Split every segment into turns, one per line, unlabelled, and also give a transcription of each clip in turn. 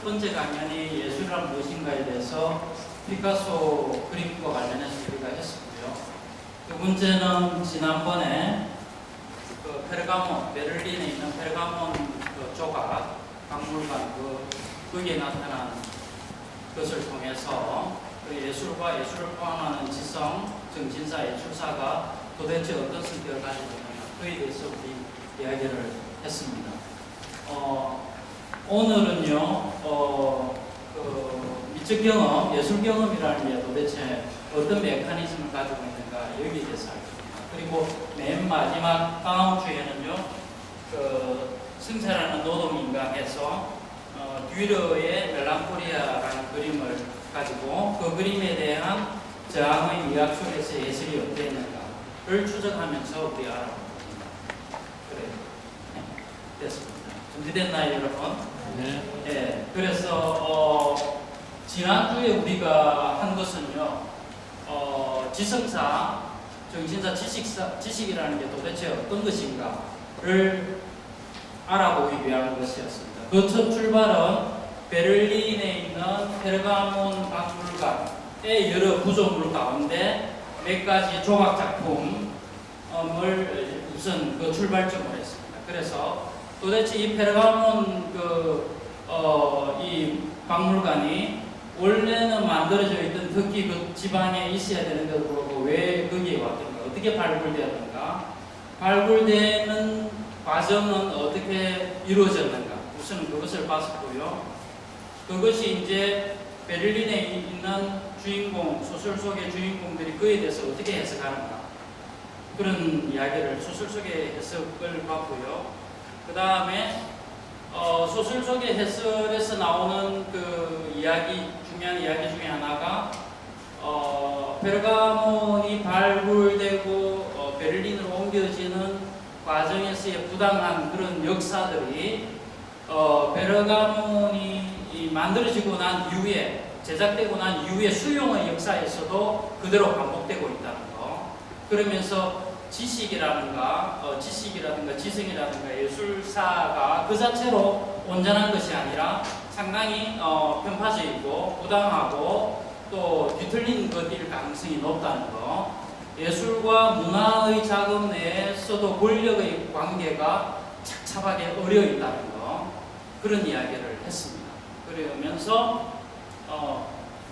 번째 강연이 예술이란 무엇인가에 대해서 피카소 그림과 관련해서 우리가 했었고요. 두 번째는 지난번에 그 페르가몬, 베를린에 있는 페르가몬 그 조각 박물관 거기에 나타난 것을 통해서 그 예술과 예술을 포함하는 지성, 정신사, 예술사가 도대체 어떤 성격을 가지고 있는가 그에 대해서 우리 이야기를 했습니다. 오늘은요, 그 미적 경험, 예술 경험이라는 게 도대체 어떤 메커니즘을 가지고 있는가 여기에 대해서 알겠습니다. 그리고 맨 마지막 다음 주에는요, 그 승차라는 노동인간에서 듀러의 멜랑콜리아라는 그림을 가지고 그 그림에 대한 저항의 미학 속에서 예술이 어땠는가를 추적하면서 우리 알아봅니다. 그래요. 네, 됐습니다. 준비됐나요, 여러분?
네.
네. 그래서 지난주에 우리가 한 것은요, 지성사, 정신사, 지식이라는 게 도대체 어떤 것인가를 알아보기 위한 것이었습니다. 그 첫 출발은 베를린에 있는 페르가몬 박물관의 여러 구조물 가운데 몇 가지 조각 작품을 우선 그 출발점으로 했습니다. 그래서 도대체 이 페르가몬 이 박물관이 원래는 만들어져 있던 특히 그 지방에 있어야 되는데도 불구하고 왜 거기에 왔던가, 어떻게 발굴되었던가, 발굴되는 과정은 어떻게 이루어졌는가, 우선 그것을 봤었고요. 그것이 이제 베를린에 있는 주인공, 소설 속의 주인공들이 그에 대해서 어떻게 해석하는가, 그런 이야기를 소설 속의 해석을 봤고요. 그 다음에 소설 속의 해설에서 나오는 그 이야기, 중요한 이야기 중에 하나가 페르가몬이 발굴되고 베를린으로 옮겨지는 과정에서의 부당한 그런 역사들이 페르가몬이 만들어지고 난 이후에, 제작되고 난 이후에 수용의 역사에서도 그대로 반복되고 있다는 거. 그러면서 지식이라든가 지성이라든가 예술사가 그 자체로 온전한 것이 아니라 상당히 편파져 있고 부당하고 또 뒤틀린 것일 가능성이 높다는 거. 예술과 문화의 작업 내에서도 권력의 관계가 착잡하게 어려 있다는 거. 그런 이야기를 했습니다. 그러면서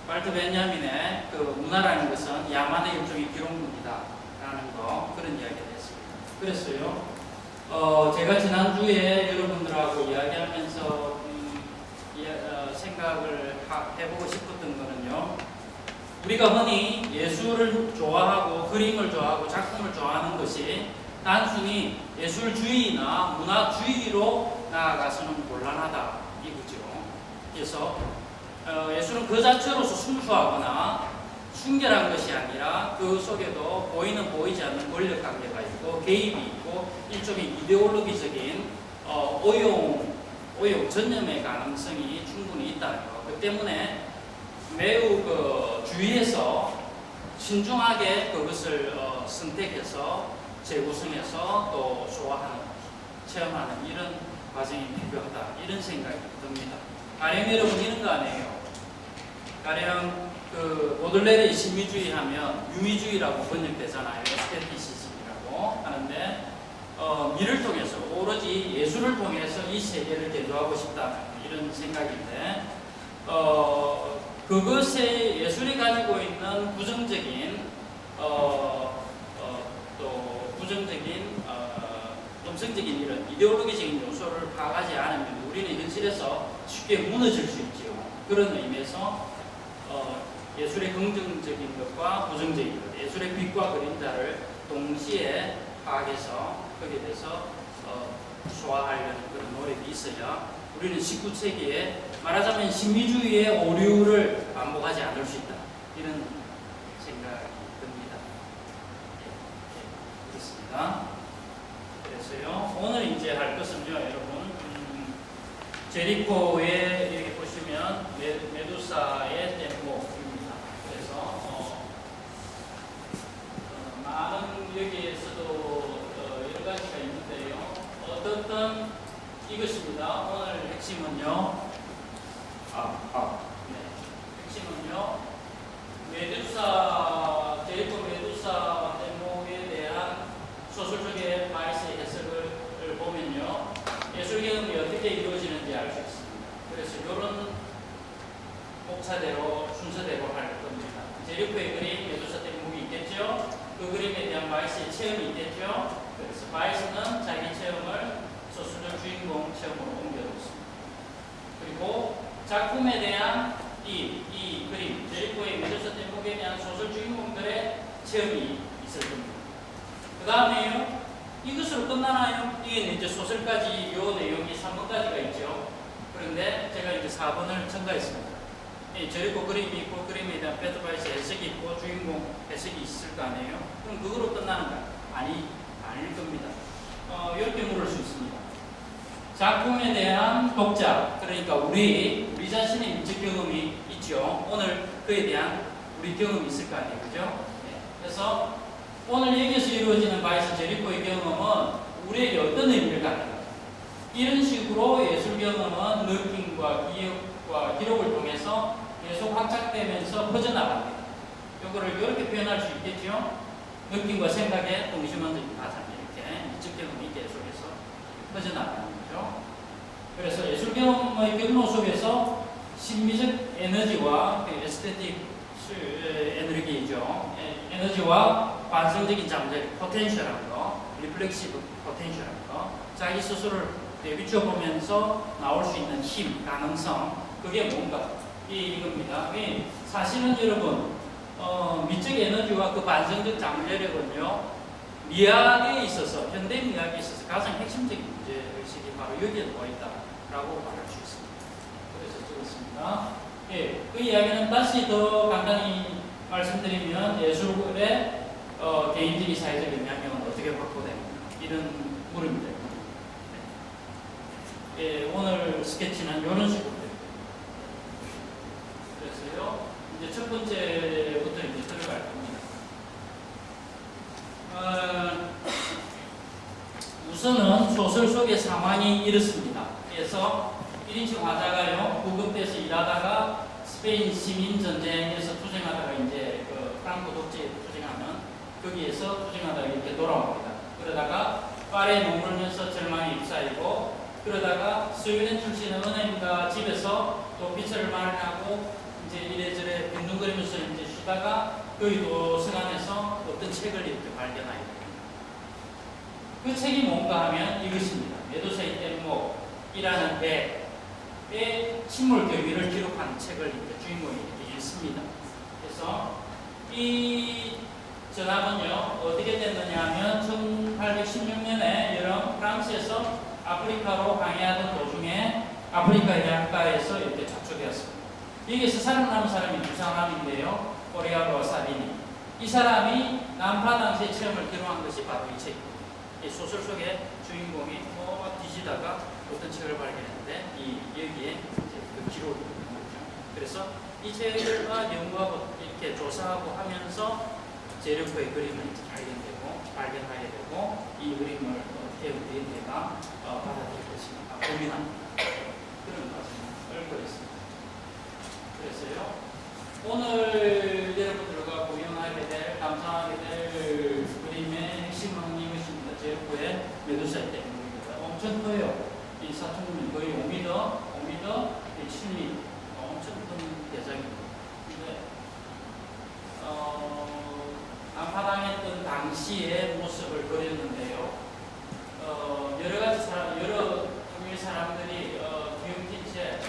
발트 베냐민의 그 문화라는 것은 야만의 일종의 기록물이다 라는 거, 그런 이야기를 했습니다. 그랬어요. 제가 지난주에 여러분들하고 이야기하면서 생각을 해보고 싶었던 거는요, 우리가 흔히 예술을 좋아하고 그림을 좋아하고 작품을 좋아하는 것이 단순히 예술주의나 문화주의로 나아가서는 곤란하다 이거죠. 그래서 예술은 그 자체로서 순수하거나 순결한 것이 아니라 그 속에도 보이는 보이지 않는 권력 관계가 있고 개입이 있고 일종의 이데올로기적인 오용 전념의 가능성이 충분히 있다는 것. 그 때문에 매우 주의해서 신중하게 그것을 선택해서 재구성해서 또 소화하는, 체험하는 이런 과정이 필요하다, 이런 생각이 듭니다. 가령 여러분 이런 거 아니에요. 가령 보들레르의 심의주의 하면 유미주의라고 번역되잖아요. 에스테티시즘이라고 하는데 미를 통해서, 오로지 예술을 통해서 이 세계를 대조하고 싶다는 이런 생각인데 그것에 예술이 가지고 있는 부정적인 또 부정적인 음성적인 이런 이데올로기적인 요소를 파악하지 않으면 우리는 현실에서 쉽게 무너질 수 있죠. 그런 의미에서 예술의 긍정적인 것과 부정적인 것, 예술의 빛과 그림자를 동시에 파악해서 거기에 대해서 소화하려는 그런 노력이 있어야 우리는 19세기에 말하자면 신비주의의 오류를 반복하지 않을 수 있다, 이런 생각이 듭니다. 그렇습니다. 그래서요, 오늘 이제 할 것은요, 여러분, 제리코에 이렇게 보시면 메두사의 댐목입니다. 그래서 많은 여기에서도 여러 가지가 있는데요. 어떻든 이것입니다. 오늘 핵심은요, 순서대로 할 겁니다. 제리코의 그림, 메두사 대목이 있겠죠. 그 그림에 대한 바이스의 체험이 있겠죠. 그래서 바이스는 자기 체험을 소설적 주인공 체험으로 옮겨뒀습니다. 그리고 작품에 대한 이 그림, 제리코의 메두사 대목에 대한 소설 주인공들의 체험이 있을 겁니다. 그 다음에요, 이것으로 끝나나요? 이게 이제 소설까지 요 내용이 3번까지가 있죠. 그런데 제가 이제 4번을 첨가했습니다. 제리코 그림이 있고 그림에 대한 페트바이스 해석이 있고 주인공 해석이 있을 거 아니에요? 그럼 그거로 끝나는가? 아닐 겁니다. 이렇게 물을 수 있습니다. 작품에 대한 독자, 그러니까 우리 자신의 인적 경험이 있죠. 오늘 그에 대한 우리 경험이 있을 거 아니에요? 그죠? 네. 그래서 오늘 여기서 이루어지는 바이스 제리코의 경험은 우리에게 어떤 의미를 갖는가? 이런 식으로 예술 경험은 느낌과 기억과 기록을 통해서 계속 확장되면서 퍼져나갑니다. 이거를 이렇게 표현할 수 있겠죠? 느낌과 생각의 동심원들이 가장 이렇게 미적 경험이 계속해서 퍼져나가는 거죠. 그래서 예술 경험의 경로 속에서 심미적 에너지와 에스테틱 에너지죠. 에너지와 반성적인 잠재, 포텐셜한 거, 리플렉시브 포텐셜한 거, 자기 스스로를 비춰보면서 나올 수 있는 힘, 가능성, 그게 뭔가 이겁니다. 사실은 여러분 미적 에너지와 그 반성적 잠재력은요, 미학에 있어서, 현대 미학에 있어서 가장 핵심적인 문제의식이 바로 여기에 놓아 있다라고 말할 수 있습니다. 그래서 적었습니다. 그 이야기는 다시 더 간단히 말씀드리면 예술의 개인적인 사회적 영향력은 어떻게 확보되는가, 이런 물음입니다. 오늘 스케치는 이런 식으로 됩니다. 그래서요, 이제 첫 번째부터 이제 들어갈 겁니다. 우선은 소설 속의 상황이 이렇습니다. 그래서 1인칭 화자가요, 구급대에서 일하다가 스페인 시민 전쟁에서 투쟁하다가 이제 그 프랑코 독재에 투쟁하면 거기에서 투쟁하다가 이렇게 돌아옵니다. 그러다가 파리에 머물면서 절망에 휩싸이고, 그러다가 스웨덴 출신의 은행가 집에서 또 빚을 마련하고 이제 이래저래 빈둥거리면서 이제 쉬다가 거기 도서관 안에서 어떤 책을 이렇게 발견하게 됩니다. 그 책이 뭔가 하면 이것입니다. 메두사의 뗏목이라는 배의 침몰 경위를 기록한 책을 이제 주인공이 이렇게 읽습니다. 그래서 이 전합은요 어떻게 됐느냐 하면 1816년에 여름 프랑스에서 아프리카로 항해하던 도중에 아프리카 해안가에서 이렇게 작초되었습니다. 여기서 살아남은 사람이 두 사람인데요, 코리아로와 사비니. 이 사람이 난파 당시의 체험을 기록한 것이 바로 이 책입니다. 이 소설 속의 주인공이 뒤지다가 어떤 책을 발견했는데 여기에 이제 그 기록이 있는 거죠. 그래서 이 책을 연구하고 이렇게 조사하고 하면서 제리코의 그림을 발견하게 되고 이 그림을 어떻게 우리가 받아들일 것인가 고민합니다. 그런 과정을 그렸습니다. 그래서요, 오늘 여러분들과 구경하게 될, 감상하게 될 그림의 핵심은 이것입니다. 제리코의 메두사의 뗏목입니다. 엄청 커요. 이 사투리는 거의 5m, 7m, 엄청 큰 대작입니다. 근데 난파당했던 당시의 모습을 그렸는데요. 여러 종류의 사람들이 뒤엉킨 채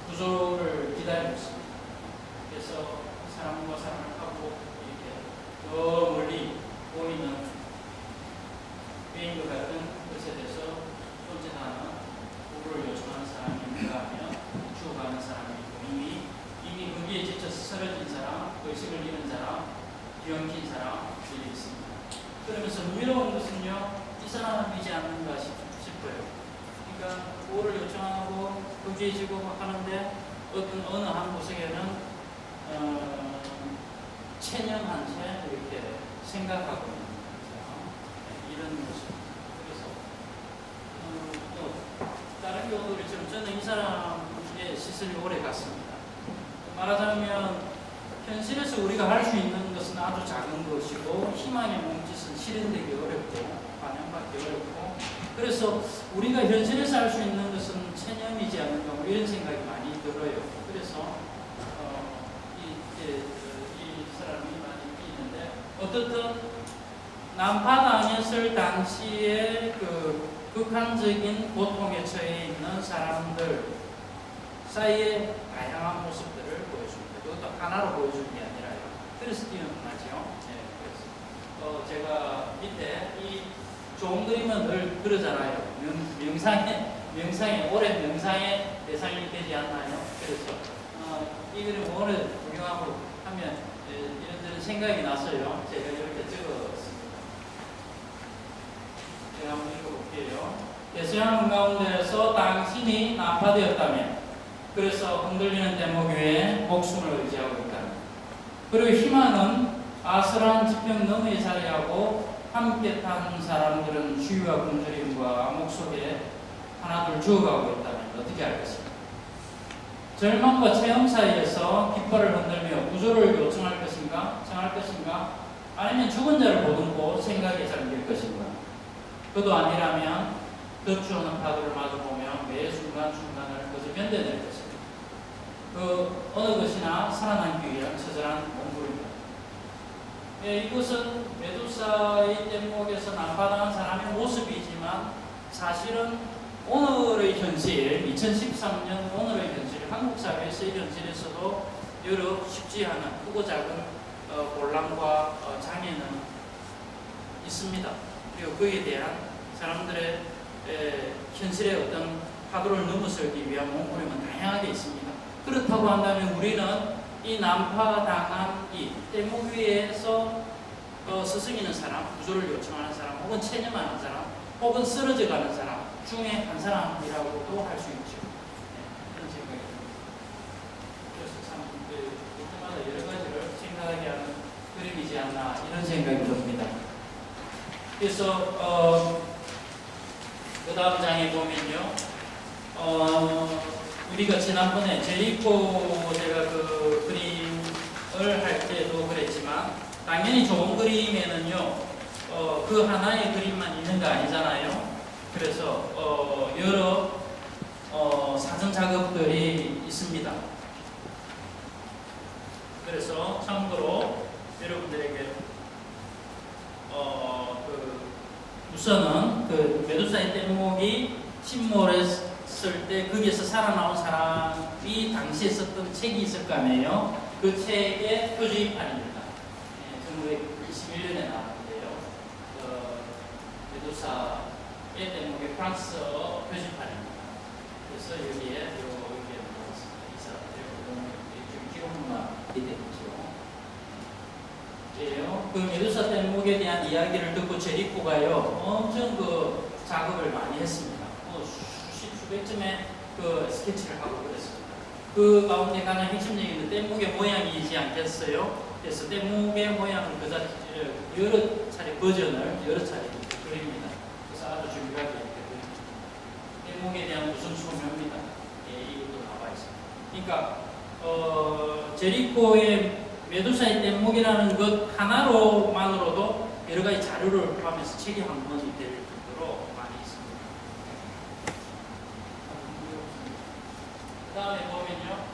구조를 기다리고 있습니다. 그래서 사람과 사람을 하고 이렇게 더 멀리 보이는 비행기 같은 것에 대해서 존재하는 구호를 요청하는 사람인가 하면 죽어가는 사람이 있고 이미 거기에 지쳐서 쓰러진 사람, 의식을 잃은 사람, 뒤엉킨 사람들이 있습니다. 그러면서 흥미로운 것은요, 이 사람을 믿지 않는가 싶어요. 그러니까 구호를 요청하고 구제해주고 하는데 어느 한 구석에는 체념한 채 이렇게 생각하고 있는 거죠. 이런 모습. 그래서 또 다른 경우들처럼 저는 이 사람의 시선이 오래 갔습니다. 말하자면 현실에서 우리가 할 수 있는 것은 아주 작은 것이고 희망의 몸짓은 실현되기 어렵고 반영받기 어렵고, 그래서 우리가 현실에서 할 수 있는 것은 체념이지 않는가 이런 생각이 많이 들어요. 그래서 이 사람이 많이 있는데 어떻든 난파당했을 당시에 그 극한적인 고통에 처해 있는 사람들 사이에 다양한 모습들을 보여줍니다. 그것도 하나로 보여주는 게 아니라요. 그래서 뛰어나죠. 네, 그래서 제가 밑에 이 좋은 그림은 늘 그러잖아요. 명상에 올해 명상의 대상이 되지 않나요? 그래서 이 그림 오늘 구경하고 하면 이런저런 생각이 났어요. 제가 이렇게 적었습니다. 제가 한번 읽어볼게요. 대서양 가운데서 당신이 난파되었다면, 그래서 흔들리는 대목 위에 목숨을 의지하고 있다. 그리고 희망은 아슬한 지평 너머에 자리하고 함께 탄 사람들은 주위와 굶주림과 암흑 속에 하나둘 죽어가고 있다면 어떻게 할 것인가? 절망과 체험 사이에서 깃발을 흔들며 구조를 요청할 것인가? 청할 것인가? 아니면 죽은 자를 보듬고 생각에 잠길 것인가? 그도 아니라면 덮쳐오는 파도를 마주보며 매 순간순간을 그저 견뎌낼 것인가? 그 어느 것이나 살아남기 위한 처절한 몸부림입니다. 이것은 메두사의 뗏목에서 난파당한 사람의 모습이지만 사실은 오늘의 현실, 2013년 오늘의 현실, 한국 사회에서의 현실에서도 여러 쉽지 않은 크고 작은 곤란과 장애는 있습니다. 그리고 그에 대한 사람들의 현실의 어떤 파도를 넘어서기 위한 몸부림은 다양하게 있습니다. 그렇다고 한다면 우리는 이 난파당한 이 뗏목 위에서 스승이는 사람, 구조를 요청하는 사람, 혹은 체념하는 사람, 혹은 쓰러져 가는 사람 중에 한 사람이라고도 할 수 있죠. 그런 생각이 듭니다. 그래서 참 볼 때마다 여러 가지를 생각하게 하는 그림이지 않나 이런 생각이 듭니다. 그래서 그 다음 장에 보면요, 우리가 지난번에 제리코 제가 그 그림을 할 때도 그랬지만 당연히 좋은 그림에는요 그 하나의 그림만 있는 거 아니잖아요. 그래서 여러 사전 작업들이 있습니다. 그래서 참고로 여러분들에게 우선은 그 메두사의 뗏목이 침몰했을 때 거기에서 살아나온 사람이 당시에 썼던 책이 있을 거 아니에요. 그 책의 표지판입니다. 1921년에 나왔는데요. 메두사의 뗏목의 프랑스어 표지판입니다. 그래서 여기에 여기에 나왔습니다. 이 사람들 기록문화 되겠죠. 그 메두사 뗏목에 대한 이야기를 듣고 제리코가요 엄청 그 작업을 많이 했습니다. 수백 점의 그 스케치를 하고 그랬습니다. 그 가운데 가장 핵심적인 뗏목의 모양이지 않겠어요? 그래서 뗏목의 모양을 그다지 여러 차례 버전을 여러 차례 그립니다. 그래서 아주 중요하게 이렇게 그립니다. 뗏목에 대한 무슨 소명입니다. 이것도 나와 있습니다. 그러니까 제리코의 메두사의 뗏목이라는 것 하나로만으로도 여러 가지 자료를 포함해서 책이 한 권이 될 정도로 많이 있습니다. 그 다음에 보면요,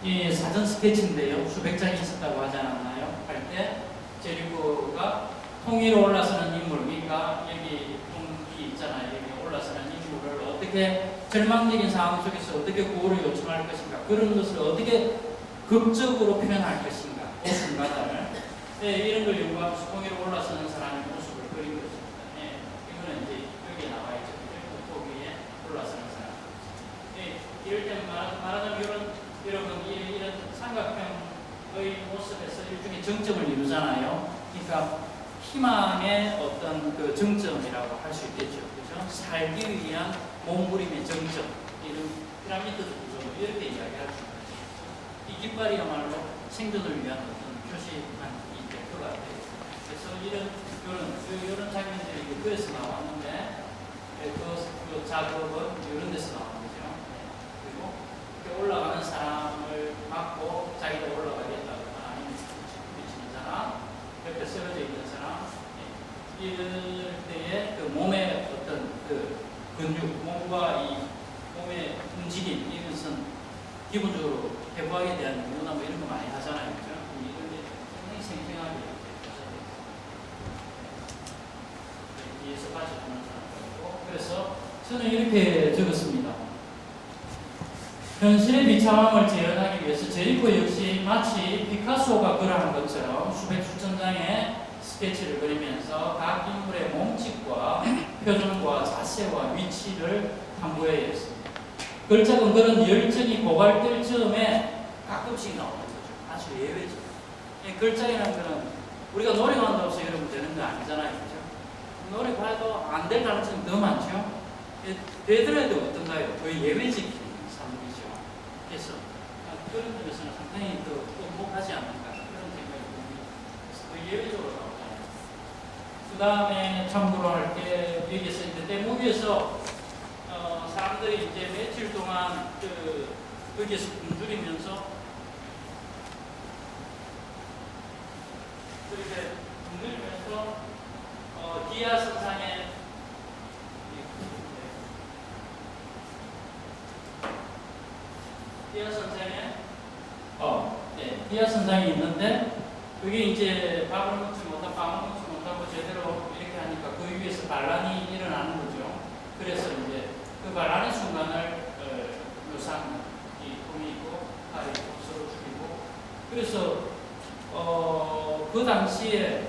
이 사전 스케치인데요, 수백 장이 있었다고 하지 않았나요? 할 때 제리코가 통위로 올라서는 인물, 그러니까 여기 통이 있잖아요. 여기 올라서는 인물을 어떻게 절망적인 상황 속에서 어떻게 구호를 요청할 것인가, 그런 것을 어떻게 극적으로 표현할 것인가, 그 순간을 이런 걸 연구하면서 통위로 올라서는 사람의 모습을 그린 것입니다. 이거는 이제 여기에 나와 있죠. 통 위에 올라서는 사람. 이럴 때 말하자면 여러분 이런 삼각형의 모습에서 일종의 정점을 이루잖아요. 그러니까 희망의 어떤 그 정점이라고 할 수 있겠죠. 그죠? 살기 위한 몸부림의 정점, 이런 피라미드 구조 이렇게 이야기할 수 있죠. 이 깃발이야말로 생존을 위한 어떤 표시판이 될 것 같아요. 그래서 이런 장면들이 그에서 나왔는데 그 작업은 이런 데서 나온 거죠. 그리고 이렇게 올라가는 사람을 막고 자기도 올라가겠다거나 아니면 부딪히는 사람, 옆에 쓰러져 있는 사람, 이럴 때의 그 몸의 어떤 그 근육, 몸과 이 몸의 움직임, 이것은 고고학에 대한 연구나 뭐 이런 거 많이 하잖아요. 그죠? 이런 게 상당히 생생하게 뒤에서 빠져주는 사람이고, 그래서 저는 이렇게 적었습니다. 현실의 비참함을 재현하기 위해서 제리코 역시 마치 피카소가 그려한 것처럼 수백 수천 장의 스케치를 그리면서 각 인물의 몸짓과 표정과 자세와 위치를 탐구해야 했습니다. 걸작은 그런 열정이 고갈될 즈음에 가끔씩 나오는 거죠. 아주 예외죠. 걸작이라는 거는 우리가 노래가 한다고 해서 이러면 되는 거 아니잖아요. 그죠? 노래 봐도 안 될 가능성이 더 많죠. 되더라도 어떤가요? 거의 예외적인 산물이죠. 그래서 그런 점에서는 상당히 더 행복하지 않는가 그런 생각이 듭니다. 그래서 거의 예외적으로 나오잖아요. 그 다음에 참고로 할 게 여기서 이제 대목에서 사람들이 이제 며칠 동안 거기에서 굶주리면서 그렇게 굶주리면서 디아 선상에 디아 선상이 있는데 그게 이제 밥을 먹지 못하고 빵을 먹지 못하고 제대로 이렇게 하니까 그 위에서 반란이 일어나는 거죠. 그래서 이제 그 반란의 순간을 묘사한 이 곰이 있고 칼이 있고 서로 죽이고 그래서 그 당시에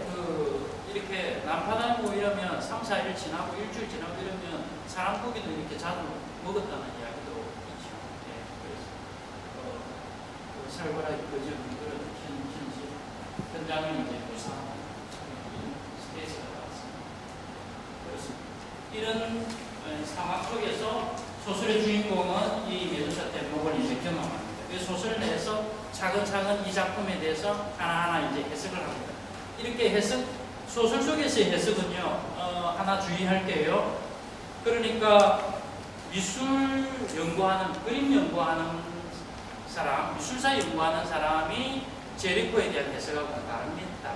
이렇게 난파당하고 이러면 3, 4일 지나고 일주일 지나고 이러면 사람 고기도 이렇게 자주 먹었다는 이야기도 있죠. 예, 그래서 살벌하게 거저는 그런 현장을 이제 묘사하는 스케치가 나왔습니다. 그래서 이런 상황 속에서 소설의 주인공은 이 메두사 대목을 이제 경험합니다. 이 소설 내에서 차근차근 이 작품에 대해서 하나하나 이제 해석을 합니다. 이렇게 해석, 소설 속에서의 해석은요, 하나 주의할 게요. 그러니까 미술 연구하는, 그림 연구하는 사람, 미술사 연구하는 사람이 제리코에 대한 해석하고는 다릅니다.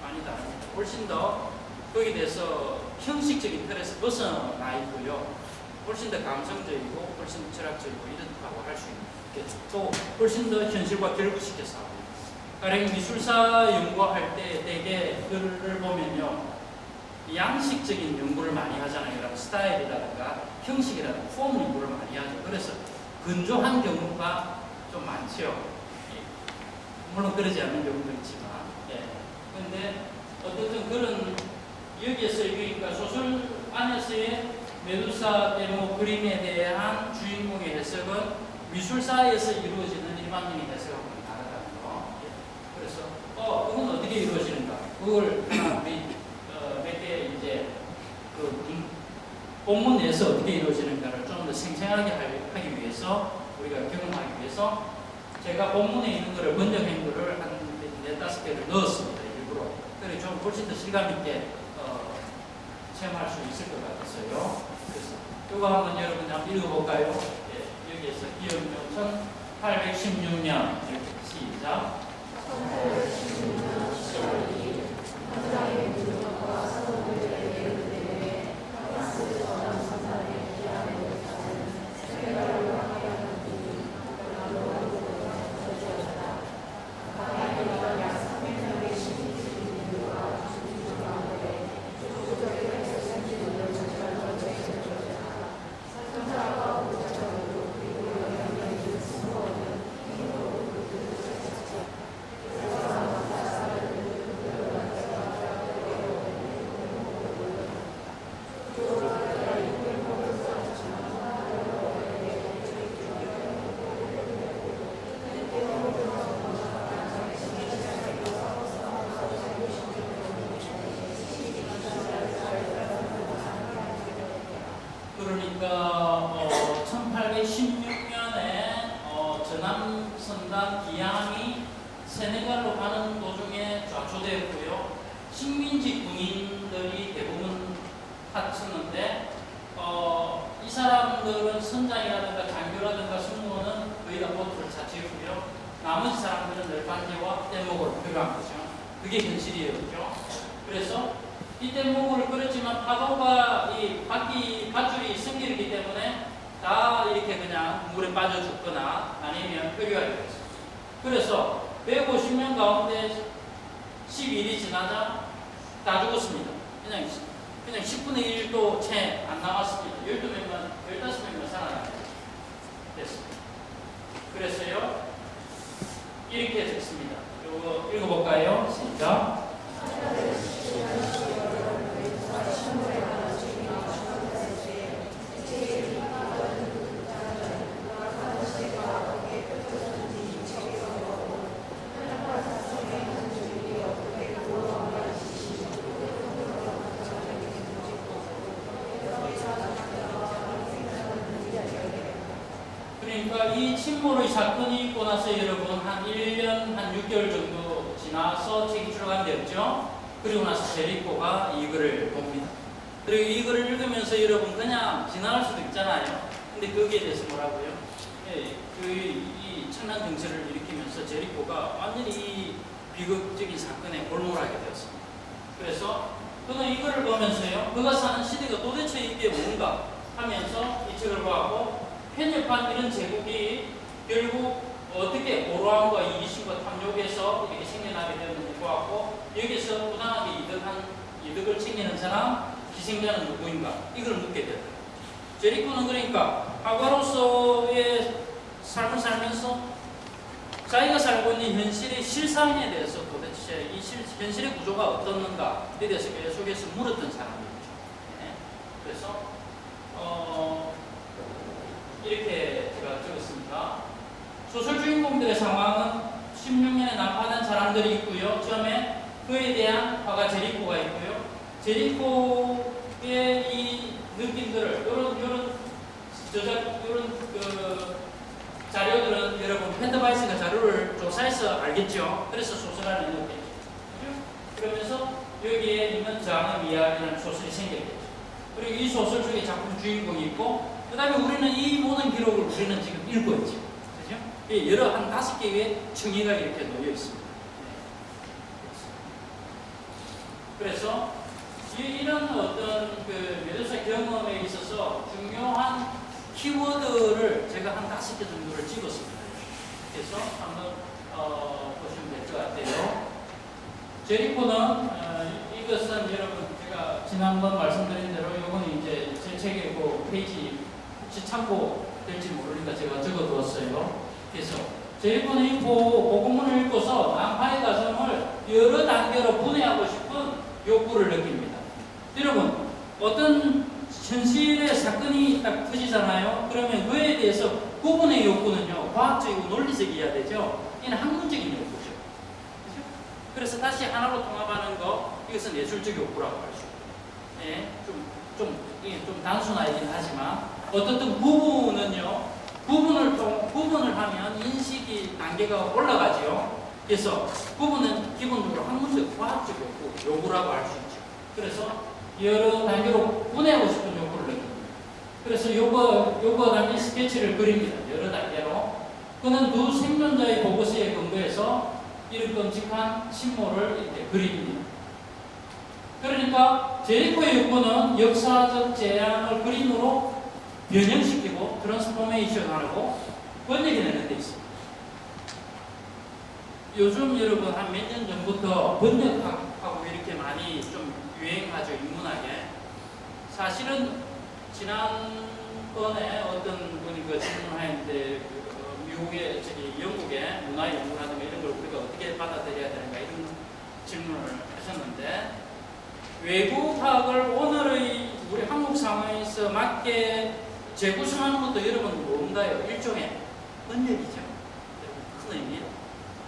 많이 다릅니다. 훨씬 더 거기에 대해서 형식적인 틀에서 벗어나 있고요. 훨씬 더 감성적이고, 훨씬 더 철학적이고 이렇다고 할 수 있겠죠. 또 훨씬 더 현실과 결부시켜서 하고. 가령 미술사 연구할 때 되게 글을 보면요, 양식적인 연구를 많이 하잖아요. 스타일이라든가 형식이라든가 폼 연구를 많이 하죠. 그래서 건조한 경우가 좀 많죠. 물론 그러지 않는 경우도 있지만, 그런데 어쨌든 그런 여기에서 그러니까 소설 안에서의 메두사 대목 그림에 대한 주인공의 해석은 미술사에서 이루어지는 일반적인 해석하고는 다르다는 거. 그래서 그건 어떻게 이루어지는가? 그걸 몇 개 이제 본문 내에서 어떻게 이루어지는가를 좀 더 생생하게 하기 위해서 우리가 경험하기 위해서 제가 본문에 있는 거를 번역한 거를 한 4-5개를 넣었습니다. 일부러. 그래 좀 훨씬 더 실감 있게 체험할 수 있을 것 같았어요. 그래서 이거 한번 여러분 한번 읽어볼까요? 여기에서 기원전 1816년 이렇게 시작. 그러니까 1816년에 전함선단 기항이 세네갈로 가는 도중에 좌초되었고요. 식민지 군인들이 대부분 타쳤는데 이 사람들은 선장이라든가 장교라든가 승무원은 거의 다 보트를 자체했고요. 나머지 사람들은 널판제와 뗏목을 필요한 거죠. 그게 현실이에요. 그렇죠? 그래서 이 뗏목을 그렸지만 파도가 이 밧줄이 승기이기 때문에 다 이렇게 그냥 물에 빠져 죽거나 아니면 표류하게 됐습니다. 그래서 150명 가운데 12일이 지나자 다 죽었습니다. 그냥 10분의 1도 채 안 나왔습니다. 12명만, 15명만 살아나게 됐습니다. 그래서요, 이렇게 됐습니다. 이거 읽어볼까요? 시작. 그러니까 이 침몰의 사건이 있고 나서 여러분 한 1년, 한 6개월 정도 지나서 책이 출간되었죠. 그리고 나서 제리코가 이거를 봅니다. 그리고 이거를 읽으면서 여러분 그냥 지나갈 수도 있잖아요. 근데 거기에 대해서 뭐라고요? 예, 이 천난 정세를 일으키면서 제리코가 완전히 이 비극적인 사건에 골몰하게 되었습니다. 그래서 그는 이거를 보면서요, 그가 사는 시대가 도대체 이게 뭔가 하면서 이 책을 보았고, 편협한 이런 제국이 결국 어떻게 고로함과 이기심과 탐욕에서 이렇게 생겨나게 되었는지 보았고, 여기서 부당하게 이득을 챙기는 사람, 희생자는 누구인가? 이걸 묻게 되더라고요. 제리코는 그러니까 과거로서의 삶을 살면서 자기가 살고 있는 현실의 실상에 대해서 도대체 이 현실의 구조가 어떻는가에 대해서 계속해서 물었던 사람이죠. 네. 그래서 이렇게 제가 적었습니다. 소설 주인공들의 상황은 16년에 난파된 사람들이 있고요. 처음에 그에 대한 화가 제리코가 있고요. 제리코의 이 느낌들을 이런 자료들은 여러분 펜더바이스가 자료를 조사해서 알겠죠. 그래서 소설 안에 넣었겠죠. 그러면서 여기에 있는 장의 이야기라는 소설이 생겼겠죠. 그리고 이 소설 중에 작품 주인공이 있고, 그 다음에 우리는 이 모든 기록을 우리는 지금 읽고 있죠. 그죠? 여러 한 5개의 층위가 이렇게 놓여 있습니다. 그래서 이런 어떤 그 메두사 경험에 있어서 중요한 키워드를 제가 한 5개 정도를 찍었습니다. 그래서 한번 보시면 될 것 같아요. 제리코는 이것은 여러분 제가 지난번 말씀드린 대로 이거는 이제 제 책의 그 페이지 혹시 참고될지 모르니까 제가 적어두었어요. 그래서 제리코는 이 복음문을 읽고서 난파의 과정을 여러 단계로 분해하고 싶은 욕구를 느낍니다. 여러분 어떤 현실의 사건이 딱 터지잖아요. 그러면 그에 대해서 구분의 욕구는요, 과학적이고 논리적이어야 되죠. 이는 학문적인 욕구죠. 그렇죠? 그래서 다시 하나로 통합하는 거, 이것은 예술적 욕구라고 할 수 있어요. 예, 이게 좀 단순하긴 하지만 어떻든 구분을 하면 인식이 단계가 올라가지요. 그래서 구분은 기본적으로 학문적, 과학적 요구라고 할 수 있죠. 그래서 여러 단계로 분해하고 싶은 욕구를 느낍니다. 그래서 요거 단계 스케치를 그립니다. 여러 단계로. 그는 두 생존자의 보고서에 근거해서 이런 끔찍한 침몰을 이렇게 그립니다. 그러니까 제리코의 욕구는 역사적 재앙을 그림으로 변형시키고 트랜스포메이션하고 번역해내는 데 있습니다. 요즘 여러분 한 몇 년 전부터 번역하고 이렇게 많이 좀 유행하죠, 인문학에. 사실은 지난번에 어떤 분이 그 질문하였는데 미국의 영국의 문화 연구라든가 이런 걸 우리가 어떻게 받아들여야 되는가 이런 질문을 하셨는데, 외국학을 오늘의 우리 한국 상황에서 맞게 재구성하는 것도 여러분 뭔가요? 일종의 번역이죠. 큰 의미로.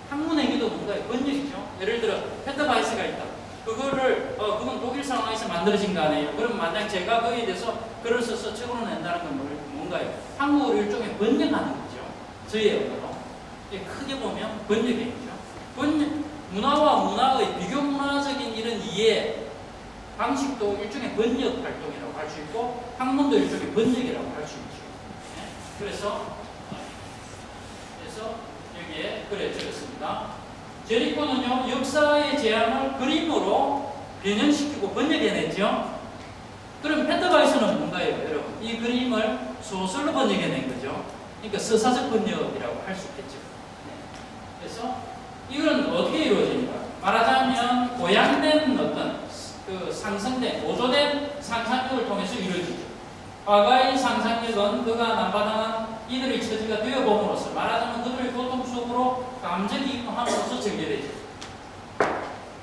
학문 의미도 뭔가요? 번역이죠. 예를 들어 펜더바이스가 있다. 그건 독일 상황에서 만들어진 거 아니에요. 그럼 만약 제가 거기에 대해서 글을 써서 책으로 낸다는 건 뭔가요? 한국어를 일종의 번역하는 거죠. 저희 언어로. 크게 보면 번역이죠. 문화와 문화의 비교 문화적인 이런 이해 방식도 일종의 번역 활동이라고 할 수 있고, 학문도 일종의 번역이라고 할 수 있죠. 네? 그래서 여기에 그래 적었습니다. 제리코는요, 역사의 재앙을 그림으로 변형시키고 번역해냈죠. 그럼 펜더바이스는 뭔가요, 여러분? 이 그림을 소설로 번역해낸 거죠. 그러니까 서사적 번역이라고 할 수 있겠죠. 네. 그래서 이건 어떻게 이루어집니까? 말하자면 고양된 어떤 그 상승된 고조된 상상력을 통해서 이루어지죠. 과거의 상상력은 그가 남바당한 이들의 처지가 되어봄으로써 말하자면 그들의 고통 속으로 감정이입함으로써 전개되죠.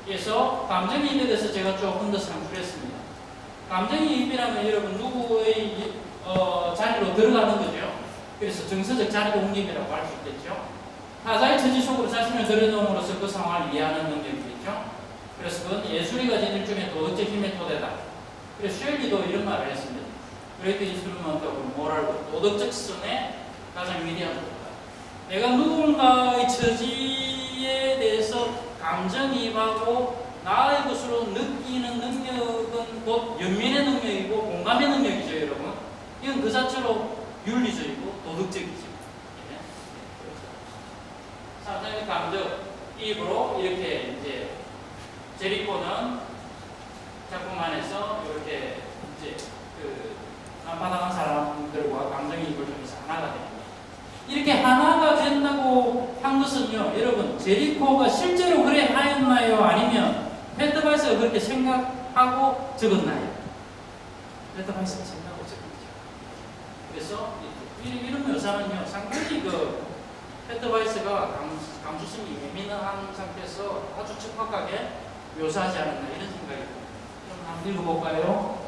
그래서 감정이입에 대해서 제가 조금 더 상주했습니다. 감정이입이라면 여러분 누구의 자리로 들어가는 거죠. 그래서 정서적 자리 옮김이라고 할 수 있겠죠. 타자의 처지 속으로 자신을 들여놓음으로써 그 상황을 이해하는 능력이겠죠. 그래서 그건 예술이 가진 일종의 도덕적 힘의 토대다. 그래서 쉘리도 이런 말을 했습니다. 그레이트 인스트루먼트 오브 모럴, 도덕적 선의 가장 위대한 것이다. 내가 누군가의 처지에 대해서 감정이입하고 나의 것으로 느끼는 능력은 곧 연민의 능력이고 공감의 능력이죠, 여러분. 이건 그 자체로 윤리적이고 도덕적이죠. 상상의 감정이입으로 이렇게 이제 제리코는 작품 안에서 이렇게 이제 그 난파당한 사람들과 감정이입을 통해서 하나가 됩니다. 이렇게 하나가 된다고 한 것은요, 여러분, 제리코가 실제로 그래 하였나요? 아니면 페트바이스가 그렇게 생각하고 적었나요? 페트바이스가 생각하고 적었죠. 그래서 이런 묘사는요, 상당히 그 페트바이스가 감수성이 예민한 상태에서 아주 적확하게 묘사하지 않았나 이런 생각이 듭니다. 그럼 한번 읽어볼까요?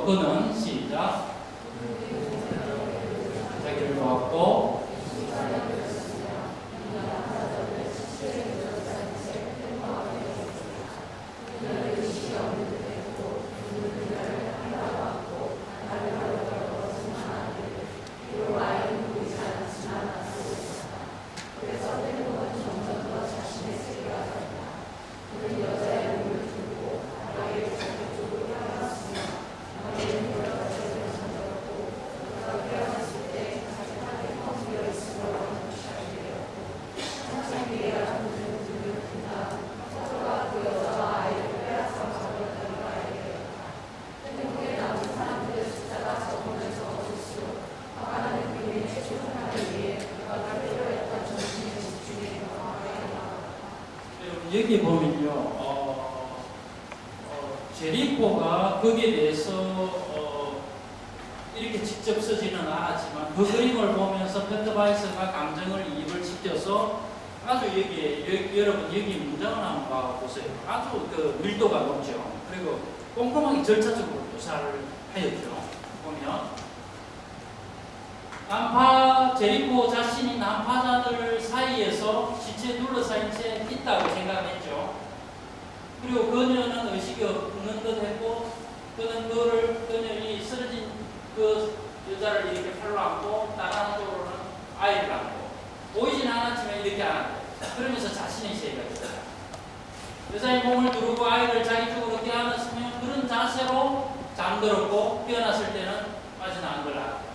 그는 시작. 자기를 놓았고 여기 보면요, 제리코가 거기에 대해서 이렇게 직접 쓰지는 않았지만 그 그림을 보면서 페트바이스가 감정을 이입을 시켜서 아주 여러분 여기 문장을 한번 보세요. 아주 그 밀도가 높죠. 그리고 꼼꼼하게 절차적으로 묘사를 하였죠. 보면 제리코 자신이 난파자들 사이에서 지체에 둘러싸인 채 있다고 생각했죠. 그리고 그녀는 의식이 없는 듯 했고, 그녀이 쓰러진 그 여자를 이렇게 팔로 안고, 다른 한쪽으로는 아이를 안고, 보이진 않았지만 이렇게 안았대. 그러면서 자신의 세계가 있어요. 여자의 몸을 두르고 아이를 자기 쪽으로 껴안았으면 그런 자세로 잠들었고, 깨어났을 때는 빠져나간 걸 알았다.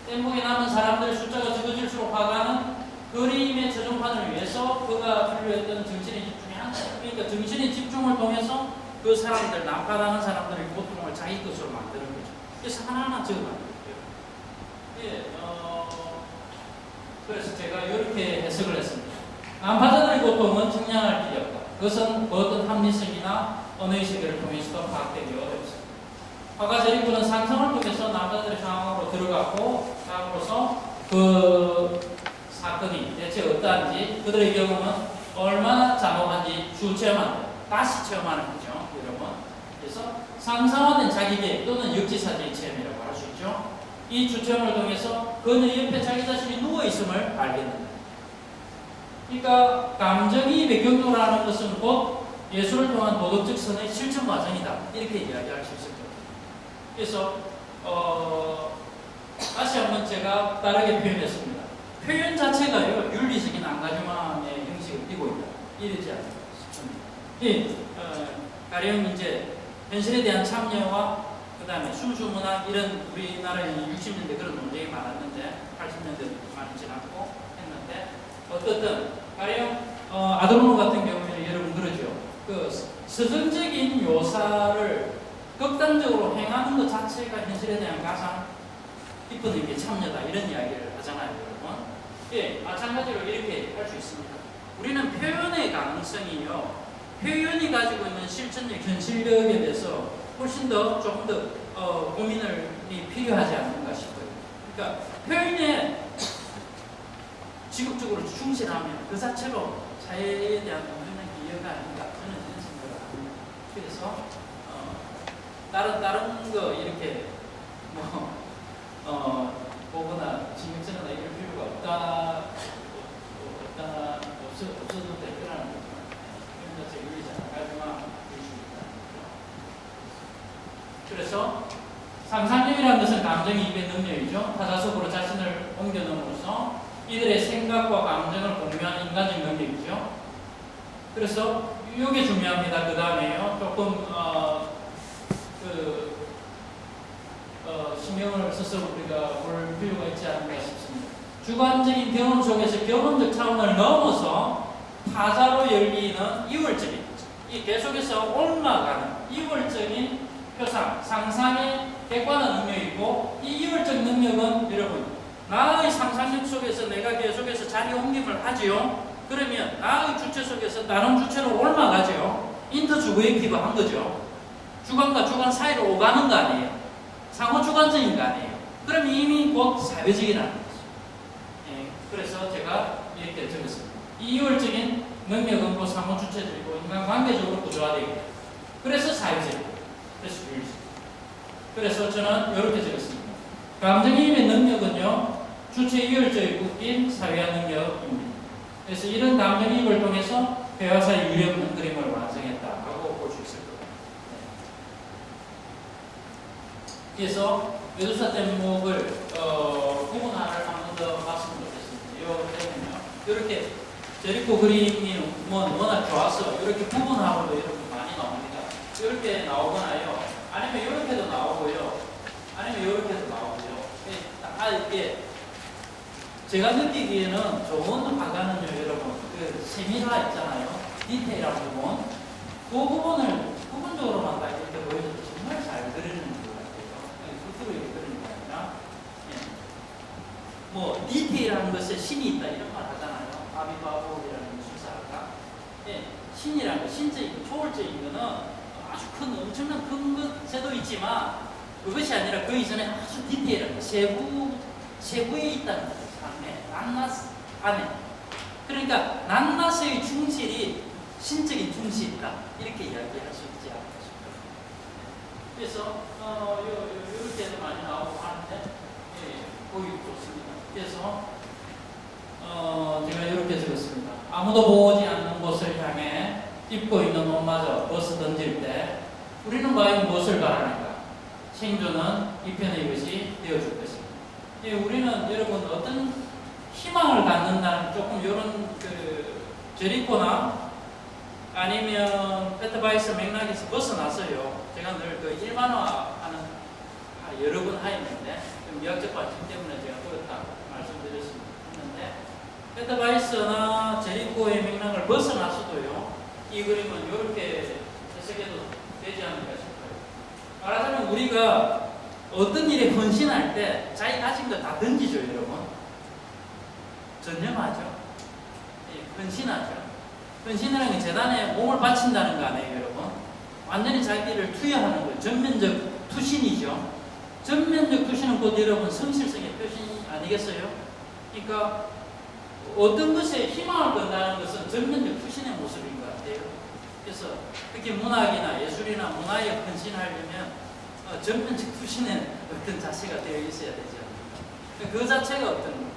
뗏목에 남은 사람들의 숫자가 적어질수록 화가는 그림의 최종판을 위해서 그가 필요했던 정신의 집중이 그러니까 정신의 집중을 통해서 그 사람들, 난파당한 사람들의 고통을 자기 것으로 만드는 거죠. 그래서 하나하나 적어가는 거예요. 예, 그래서 제가 이렇게 해석을 했습니다. 난파자들의 고통은 측량할 필요 없다. 그것은 어떤 합리성이나 언어의 세계를 통해서도 파악되기 어렵습니다. 화가 제리코는 상상을 통해서 남자들의 상황으로 들어갔고, 상으로서 그 사건이 대체 어떠한지, 그들의 경험은 얼마나 잔혹한지 주체험한다. 다시 체험하는 거죠, 여러분. 그래서 상상화된 자기계 또는 역지사지의 체험이라고 할 수 있죠. 이 주체험을 통해서 그녀 옆에 자기 자신이 누워있음을 알겠는다. 그러니까 감정이입의 경로를 하는 것은 곧 예술을 통한 도덕적 선의 실천 과정이다. 이렇게 이야기할 수 있을 겁니다. 그래서 다시 한번 제가 다르게 표현했습니다. 표현 자체가요, 윤리적인 안가주만의 형식을 띠고 있다. 이러지 않을까 싶습니다. 가령 이제 현실에 대한 참여와 그 다음에 순수문학 이런 우리나라에 60년대 그런 논쟁이 많았는데 80년대 많이 지났고 했는데 어떻든 가령 아도르노 같은 경우에는 여러분 그러죠. 그 서정적인 묘사를 극단적으로 행하는 것 자체가 현실에 대한 가장 깊은 의미의 참여다 이런 이야기를 하잖아요, 여러분. 예, 마찬가지로 이렇게 있습니다. 우리는 표현의 가능성이요, 표현이 가지고 있는 실천력, 현실력에 대해서 훨씬 더 조금 더 고민이 필요하지 않는가 싶어요. 그러니까 표현에 지극적으로 충실하면 그 자체로 사회에 대한 엄청난 기여가 아닌가, 저는 이런 생각을 합니다. 그래서 다른 거 이렇게 보거나 신경 쓰거나 이럴 필요가 없어도 될 거라는 거죠. 그런 자체 유리지 않아가지만 볼 수 있다. 그래서 상상력이라는 것은 감정이입의 능력이죠. 타자 속으로 자신을 옮겨놓음으로써 이들의 생각과 감정을 공유하는 인간적 능력이죠. 그래서 이게 중요합니다. 그 다음에요, 조금 신경을 써서 우리가 볼 필요가 있지 않을까 싶습니다. 주관적인 경험 속에서 경험적 차원을 넘어서 타자로 열리는 이월적인, 이 계속해서 올라가는 이월적인 표상, 상상의 객관한 능력이 있고, 이 이월적 능력은 여러분, 나의 상상력 속에서 내가 계속해서 자리 옮김을 하지요. 그러면 나의 주체 속에서 다른 주체로 올라가죠. 인터주거액티브 한 거죠. 주관과 주관 사이로 오가는 거 아니에요. 상호주관적인 거 아니에요. 그럼 이미 곧 사회적이라는 거죠. 예, 그래서 제가 이렇게 적었습니다. 이 이월적인 능력은 곧 상호주체적이고 인간관계적으로 구조화되어 있다. 그래서 사회적이고, 그래서 윤리적. 그래서 저는 이렇게 적었습니다. 감정이입의 능력은요, 주체 이월적이고 긴 사회화 능력입니다. 그래서 이런 감정이입을 통해서 회화사의 유리 없는 그림을 완성했다고 볼 수 있을 겁니다. 그래서 메두사 대목을 구분화를 한 번 더 봤으면 좋겠습니다. 요 때문에요. 이렇게 제리코 그림이 워낙 좋아서 이렇게 구분하고도 이렇게 많이 나옵니다. 이렇게 나오거나요, 아니면 이렇게도 나오고요, 아니면 이렇게도 나오고요. 이게 제가 느끼기에는 좋은 화가는요, 여러분, 그 세밀화 있잖아요, 디테일한 부분, 그 부분을 부분적으로만 딱 이렇게 보여줘도 정말 잘 그리는 것 같아요. 끝으로 이렇게 그리는 게 아니라, 뭐 디테일한 것에 신이 있다 이런 말 하잖아요. 아비바보이라는 수사가, 신이라는 거, 신적이고 초월적인 거는 아주 큰, 엄청난 큰 것에도 있지만 그것이 아니라 그 이전에 아주 디테일한 세부에 있다는 거죠. 낱낱 안에. 그러니까 낱낱의 충실이 신적인 충실이다, 이렇게 이야기할 수 있지 않을까 싶어요. 그래서 이렇게도 많이 나오고 하는데, 보기 좋습니다. 그래서 제가 이렇게 적었습니다. 아무도 보지 않는 곳을 향해 입고 있는 옷마저 벗어 던질 때 우리는 과연 무엇을 바라는가? 생존은 이편의 것이 되어줄 것입니다. 우리는 여러분 어떤 희망을 갖는다는 조금 이런 제리코나 아니면 페트바이스 맥락에서 벗어나서요. 제가 늘 그 일반화하는 여러 번 하였는데 좀 미학적 관점 때문에 제가 그렇다 말씀드렸는데, 페트바이스나 제리코의 맥락을 벗어나서도요, 이 그림은 이렇게 해석해도 되지 않을까 싶어요. 말하자면 우리가 어떤 일에 헌신할 때 자기 가진 거 다 던지죠, 여러분. 전념하죠. 헌신하죠. 헌신이라는 게 재단에 몸을 바친다는 거 아니에요, 여러분. 완전히 자기를 투여하는 거예요. 전면적 투신이죠. 전면적 투신은 곧 여러분 성실성의 표시 아니겠어요? 그러니까 어떤 것에 희망을 건다는 것은 전면적 투신의 모습인 것 같아요. 그래서 특히 문학이나 예술이나 문화에 헌신하려면 전면적 투신의 어떤 자세가 되어 있어야 되지 않습니까? 그 자체가 어떤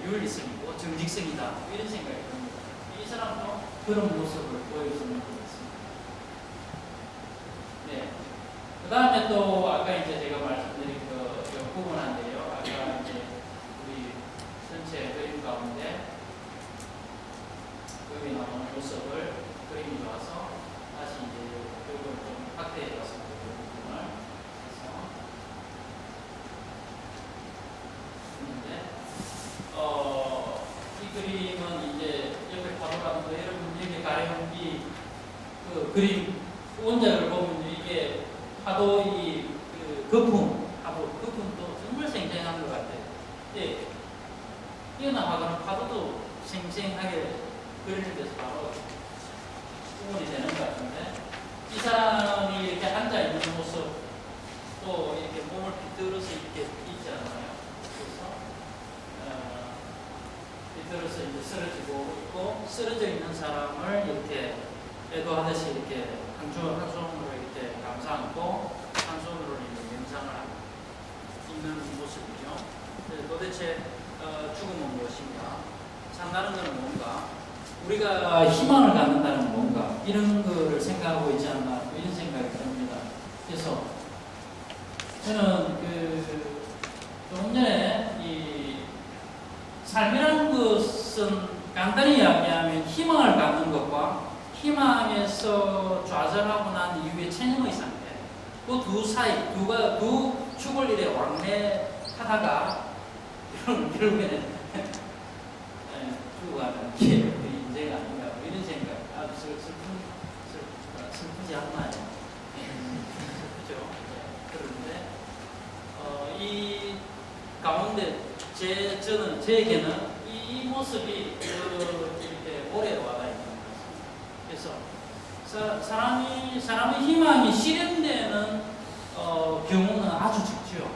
윤리성이고 정직성이다, 이런 생각이 듭니다. 이 사람도 그런 모습을 보여주는 것 같습니다. 네. 그 다음에 또 아까 이제 제가 말씀드린 그 부분한데요. 아까 이제 우리 전체 그림 가운데 여기 나오는 모습을 그림이 좋아서 다시 이제 이걸 좀 확대해 봤습니다. 이 그림은 이제 옆에 파도라는 거, 여러분 여기 가령 그 그림 원작을 보면 이게 파도의 거품도 정말 생생한 것 같아요. 뛰어난 화가는 파도도 생생하게 그리는 데서 바로 구분이 되는 것 같은데, 이 사람이 이렇게 앉아 있는 모습, 또 이렇게 몸을 비틀어서 이렇게 있지 않나요? 그래서 비틀어서 이제 쓰러지고 있고, 쓰러져 있는 사람을 이렇게 애도하듯이 이렇게 한 손으로 이렇게 감싸 안고 한 손으로 이제 명상을 하고 있는 모습이죠. 도대체 죽음은 무엇인가? 산다는 것은 뭔가? 우리가 희망을 갖는다는 뭔가? 이런 거를 생각하고 있지 않나? 이런 생각이 듭니다. 그래서 저는 조금 전에 이 삶이라는 것은 간단히 이야기하면 희망을 갖는 것과 희망에서 좌절하고 난 이후에 체념의 상태, 그 두 사이, 두 축을 이래 왕래하다가 결국에는 죽어가는 게 인생이 아닌가, 이런 생각. 아주 슬프지 않나요? 슬프죠. 그런데 이 가운데 저에게는 이 모습이 이렇게 오래 와닿아 있는 것 같습니다. 그래서 사람의 희망이 실현되는 경우는 아주 적죠.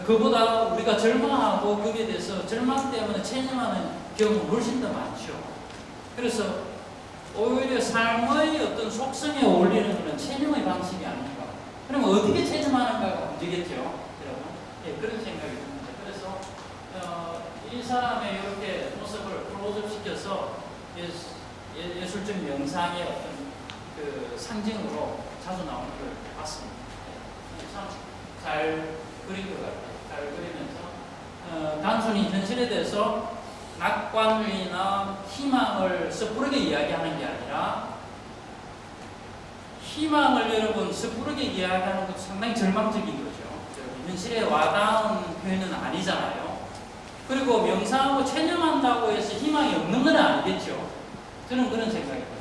그보다 우리가 절망하고 거기에 대해서 절망 때문에 체념하는 경우는 훨씬 더 많죠. 그래서 오히려 삶의 어떤 속성에 어울리는 것은 체념의 방식이 아닌가. 그러면 어떻게 체념하는가가 문제겠죠, 여러분. 예, 그런 생각이 듭니다. 그래서 이 사람의 이렇게 모습을 클로즈업 시켜서 예술적 명상의 어떤 그 상징으로 자주 나오는 걸 봤습니다. 참 잘 그린 것 같아요. 잘 그리면서 단순히 현실에 대해서 낙관이나 희망을 섣부르게 이야기하는 게 아니라, 희망을 여러분 섣부르게 이야기하는 것도 상당히 절망적인 거죠. 현실에 와닿은 표현은 아니잖아요. 그리고 명상하고 체념한다고 해서 희망이 없는 건 아니겠죠. 저는 그런 생각이 듭니다.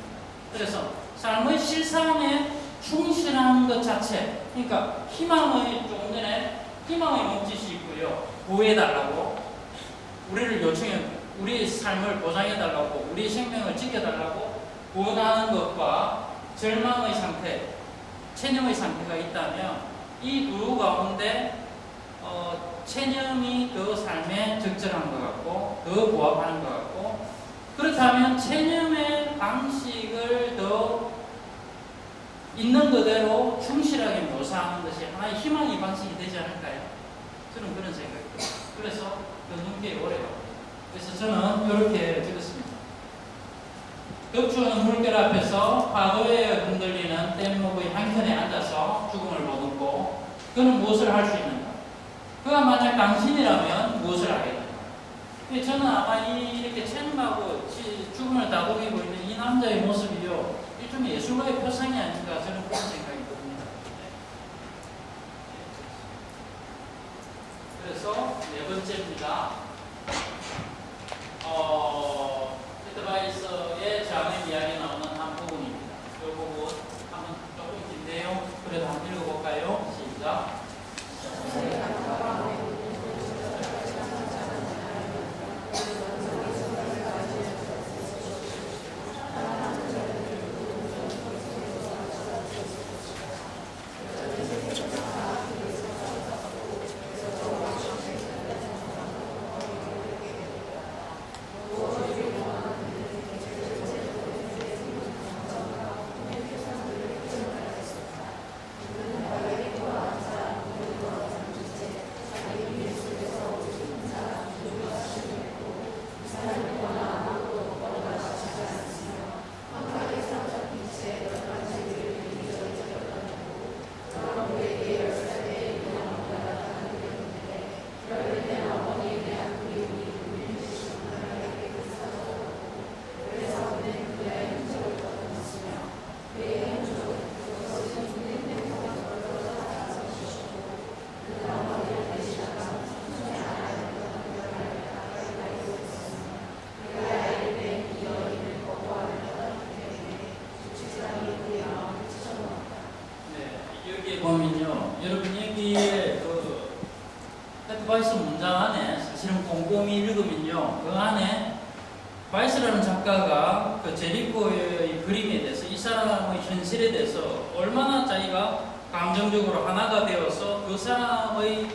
그래서 삶의 실상에 충실한 것 자체, 그러니까 희망의, 조금 전에 희망의 몸짓이 있고요. 보호해달라고, 우리를 요청해, 우리 삶을 보장해달라고, 우리 생명을 지켜달라고 원하는 것과 절망의 상태, 체념의 상태가 있다면 이 두 가운데 체념이 더 삶에 적절한 것 같고 더 부합하는 것 같고, 그렇다면 체념의 방식을 더 있는 그대로 충실하게 묘사하는 것이 하나의 희망의 방식이 되지 않을까요? 저는 그런 생각이 듭니다. 그래서 그 눈길이 오래 갑니다. 그래서 저는 이렇게 적었습니다. 겹치오는 물결 앞에서 파도에 흔들리는 뗏목의 한켠에 앉아서 죽음을 머금고 그는 무엇을 할 수 있는가? 그가 만약 당신이라면 무엇을 하겠는가? 저는 아마 이렇게 체념하고 죽음을 다독이고 있는 이 남자의 모습이요, 일종의 예술가의 표상이 아닌가, 저는 그런 생각이 듭니다. 그래서 네 번째입니다. 히트바이서의 장의 이야기 나오는 한 부분입니다. 이 부분 한번 조금 긴데요. 그래도 한번 읽어볼까요? 시작. 바이스라는 작가가 그 제리코의 그림에 대해서 이 사람의 현실에 대해서 얼마나 자기가 감정적으로 하나가 되어서 그 사람의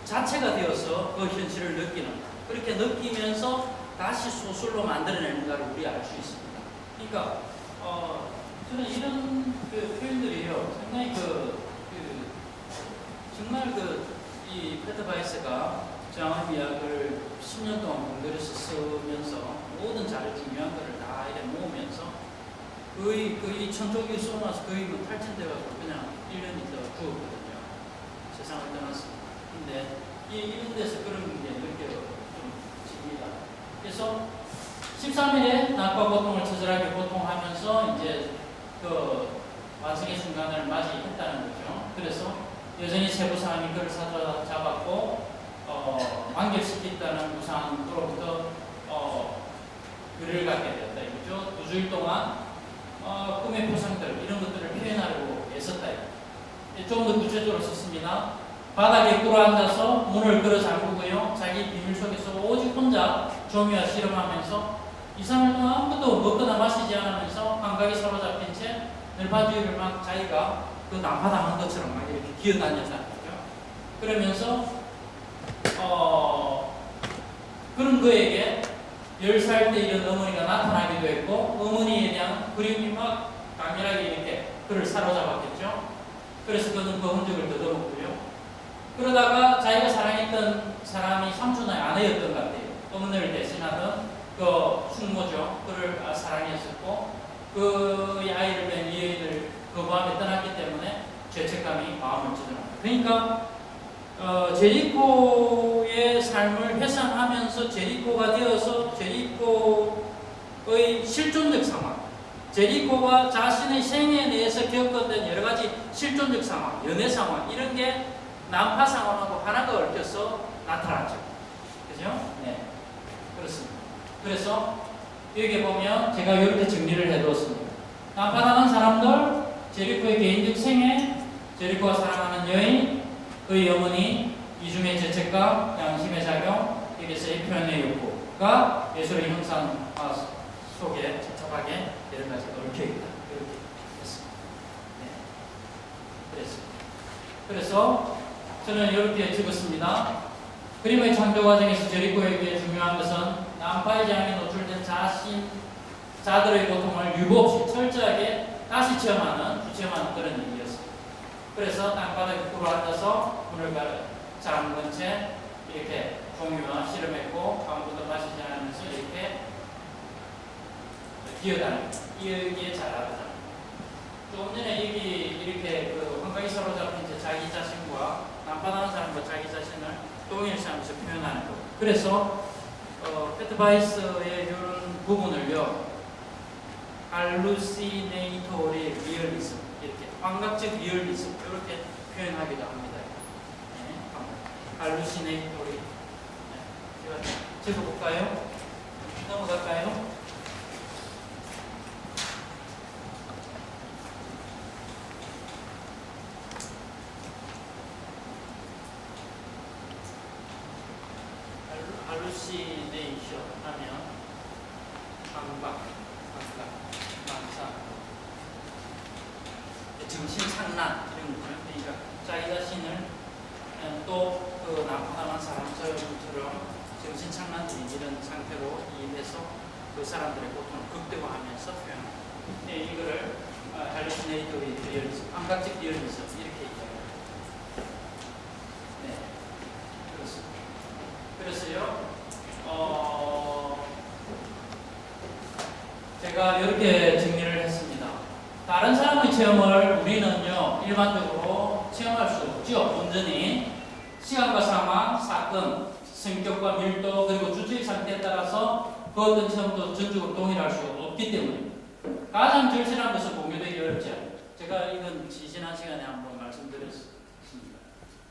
자체가 되어서 그 현실을 느끼는, 그렇게 느끼면서 다시 소설로 만들어내는가를 우리 알 수 있습니다. 그러니까 저는 이런 그 표현들이요 상당히 정말 이 페터 바이스가 장엄 이야기를 10년 동안 공들여서 쓰면서 모든 자료 중요한 거를 다 이렇게 모으면서 거의 천족이 쏘나서 거의 뭐 탈진돼가지고 그냥 1년 있다가 죽었거든요. 세상을 떠났습니다. 근데 이런 데서 그런 게 느껴집니다. 그래서 13일에 낮과 고통을 처절하게 고통하면서 이제 그 완성의 순간을 맞이했다는 거죠. 그래서 여전히 세부사함이 그를 사로잡았고 완결시켰다는 무상으로부터 글을 갖게 되었다 이거죠. 2주일 동안 꿈의 표상들 이런 것들을 표현하려고 애썼다. 좀 더 구체적으로 썼습니다. 바닥에 꿇어앉아서 문을 걸어 잠그고요. 자기 비밀 속에서 오직 혼자 조미와 실험하면서 2-3일 동안 아무것도 먹거나 마시지 않으면서 감각이 사로잡힌 채 늘파주의를 막 자기가 그 난파당한 것처럼 막 이렇게 기어다녔다는 거죠. 그러면서 그런 그에게 10살 때 이런 어머니가 나타나기도 했고 어머니에 대한 그림이 막 강렬하게 이렇게 그를 사로잡았겠죠. 그래서 그는 그 흔적을 더듬었고요. 그러다가 자기가 사랑했던 사람이 삼촌의 아내였던 것 같아요. 어머니를 대신하던 그 숙모죠. 그를 사랑했었고 그 아이를 낸 이해를 그 밤에 떠났기 때문에 죄책감이 마음을 찌들합니다. 그러니까 제리코의 삶을 회상하면서 제리코가 되어서 제리코의 실존적 상황, 제리코가 자신의 생에 대해서 겪었던 여러 가지 실존적 상황, 연애 상황 이런 게 난파 상황하고 하나가 얽혀서 나타났죠. 그죠? 네, 그렇습니다. 그래서 여기 보면 제가 이렇게 정리를 해두었습니다. 난파당한 사람들, 제리코의 개인적 생애, 제리코가 사랑하는 여인, 그의 어머니, 이중의 죄책감, 양심의 작용, 여기서의 표현의 욕구가 예술의 형상 속에 적합하게 여러 가지가 얽혀있다. 이렇게 했습니다. 네. 그래서 저는 이렇게 적었습니다. 그림의 창조 과정에서 제리코에게 중요한 것은 난파의 재앙에 노출된 자들의 고통을 유보 없이 철저하게 다시 체험하는 그런 일이었습니다. 그래서 땅바닥에 꿇어앉아서 문을 잠근 채 이렇게 종류와 실험했고 아무것도 마시지 않으면서 이렇게 기어다닙니다. 이게 잘하다. 조금 전에 여기 이렇게 그 환각이 사로잡힌 채 자기 자신과 난파당한 사람과 자기 자신을 동일시하면서 표현하는 거. 그래서 페터 바이스의 이런 부분을요, 할루시네이토리 리얼리즘 이렇게 환각적 리얼리즘 이렇게 표현하기도 합니다. 네, 할루시네이토리. 네, 제가 적어볼까요? 넘어갈까요? 할루시네이션 하면 환각, 망상, 정신착란 이런 거죠. 그러니까 자기 자신을 또 그 난파당한 사람처럼 정신착란적인 이런 상태로 이해해서 그 사람들의 고통을 극대화하면서 표현합니다. 네, 이거를 할루시네이토리 리얼리즘, 환각적 리얼리즘 이렇게 얘기합니다. 네, 그렇습니다. 그래서요, 제가 이렇게 정리를 했습니다. 다른 사람의 체험을 우리는요, 일반적으로 체험할 수 없죠. 온전히 시간과 상황, 사건, 성격과 밀도, 그리고 주체의 상태에 따라서 그 어떤 체험도 전적으로 동일할 수 없기 때문에 가장 절실한 것은 공유되기 어렵지 않아요. 제가 이건 지난 시간에 한번 말씀드렸습니다.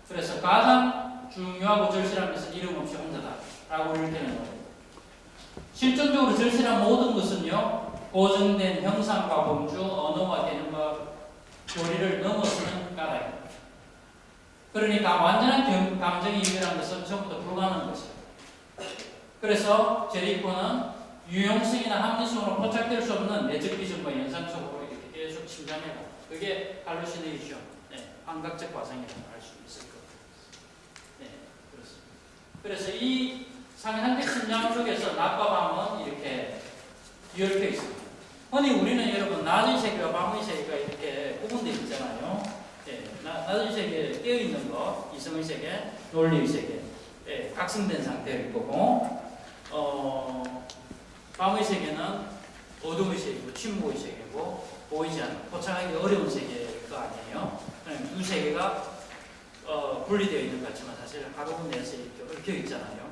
그래서 가장 중요하고 절실한 것은 이름 없이 혼자다 라고 이렇게 되는 거예요. 실존적으로 절실한 모든 것은요, 고정된 형상과 범주, 언어와 개념과 교리를 넘어서는 까닭입니다. 그러니까 완전한 감정이 유별한 것은 전부 다 불가능한 것이에요. 그래서 제리코는 유용성이나 합리성으로 포착될 수 없는 내적 기준과 연상 속으로 이렇게 계속 침잠해가. 그게 할루시네이션, 환각적 과정이라고 할 수 있을 것 같아요. 네, 그렇습니다. 그래서 이 상상적 침잠 속에서 낮과 밤은 이렇게 얽혀 있습니다. 흔히 우리는 여러분 낮의 세계와 밤의 세계가 이렇게 구분되어 있잖아요. 낮의 세계에 깨어 있는 것, 이성의 세계, 논리의 세계, 각성된 상태일 거고, 밤의 세계는 어둠의 세계고 침묵의 세계고 보이지 않는, 포착하기 어려운 세계일 거 아니에요. 두 세계가 분리되어 있는 것 같지만 사실 하루 내에서 이렇게 얽혀 있잖아요.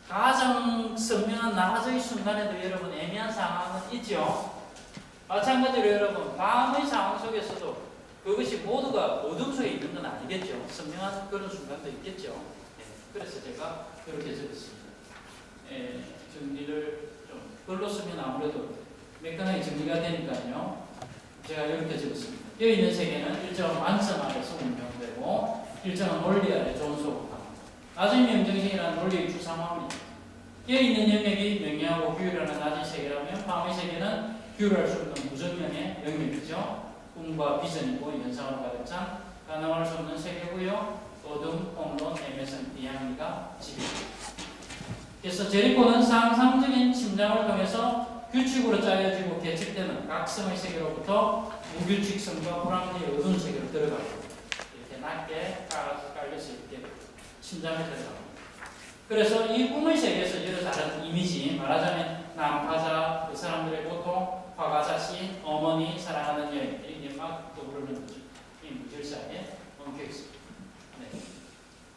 가장 선명한 낮의 순간에도 여러분 애매한 상황은 있죠. 마찬가지로 여러분 밤의 상황 속에서도 그것이 모두가 어둠 속에 있는 건 아니겠죠. 선명한 그런 순간도 있겠죠. 그래서 제가 이렇게 적었습니다. 정리를 좀 글로 쓰면 아무래도 매끈하게 정리가 되니까요. 제가 이렇게 적었습니다. 여기 있는 세계는 일정한 완성 아래서 운영되고 일정한 논리 아래 존속합니다. 낮의 명정성이라는 논리의 주상황입니다. 여기 있는 영역이 명령하고 규율하는 낮의 세계라면 밤의 세계는 규율할 수 없는 무정령의 영역이죠. 꿈과 비전이고 연상으로 가득 찬 가능할 수 없는 세계고요. 어둠, 폭로, 애매성, 비합리가 지배합니다. 그래서 제리코는 상상적인 침잠을 통해서 규칙으로 짜여지고 계측되는 각성의 세계로부터 무규칙성과 불합리의 어두운 세계로 들어가고 이렇게 낮게 깔려서 이렇게 침잠에 들어갑니다. 그래서 이 꿈의 세계에서 여러 다른 이미지, 말하자면 난파자, 그 사람들의 고통, 화가자신, 어머니, 사랑하는 여인 이게 막 떠오르는 거죠. 이 무질서하게 엉켜 있습니다. 네.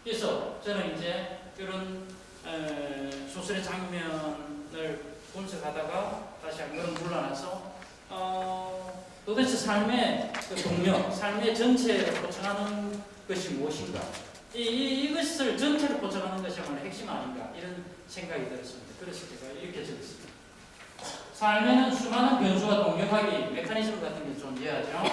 그래서 저는 이제 이런 소설의 장면을 분석하다가 다시 한번 물러나서 도대체 삶의 그 동력, 삶의 전체를 포착하는 것이 무엇인가? 이것을 전체를 포착하는 것이 오늘 핵심 아닌가? 이런 생각이 들었습니다. 그래서 제가 이렇게 적었습니다. 삶에는 수많은 변수와 동력학이 메커니즘 같은 게 존재하죠.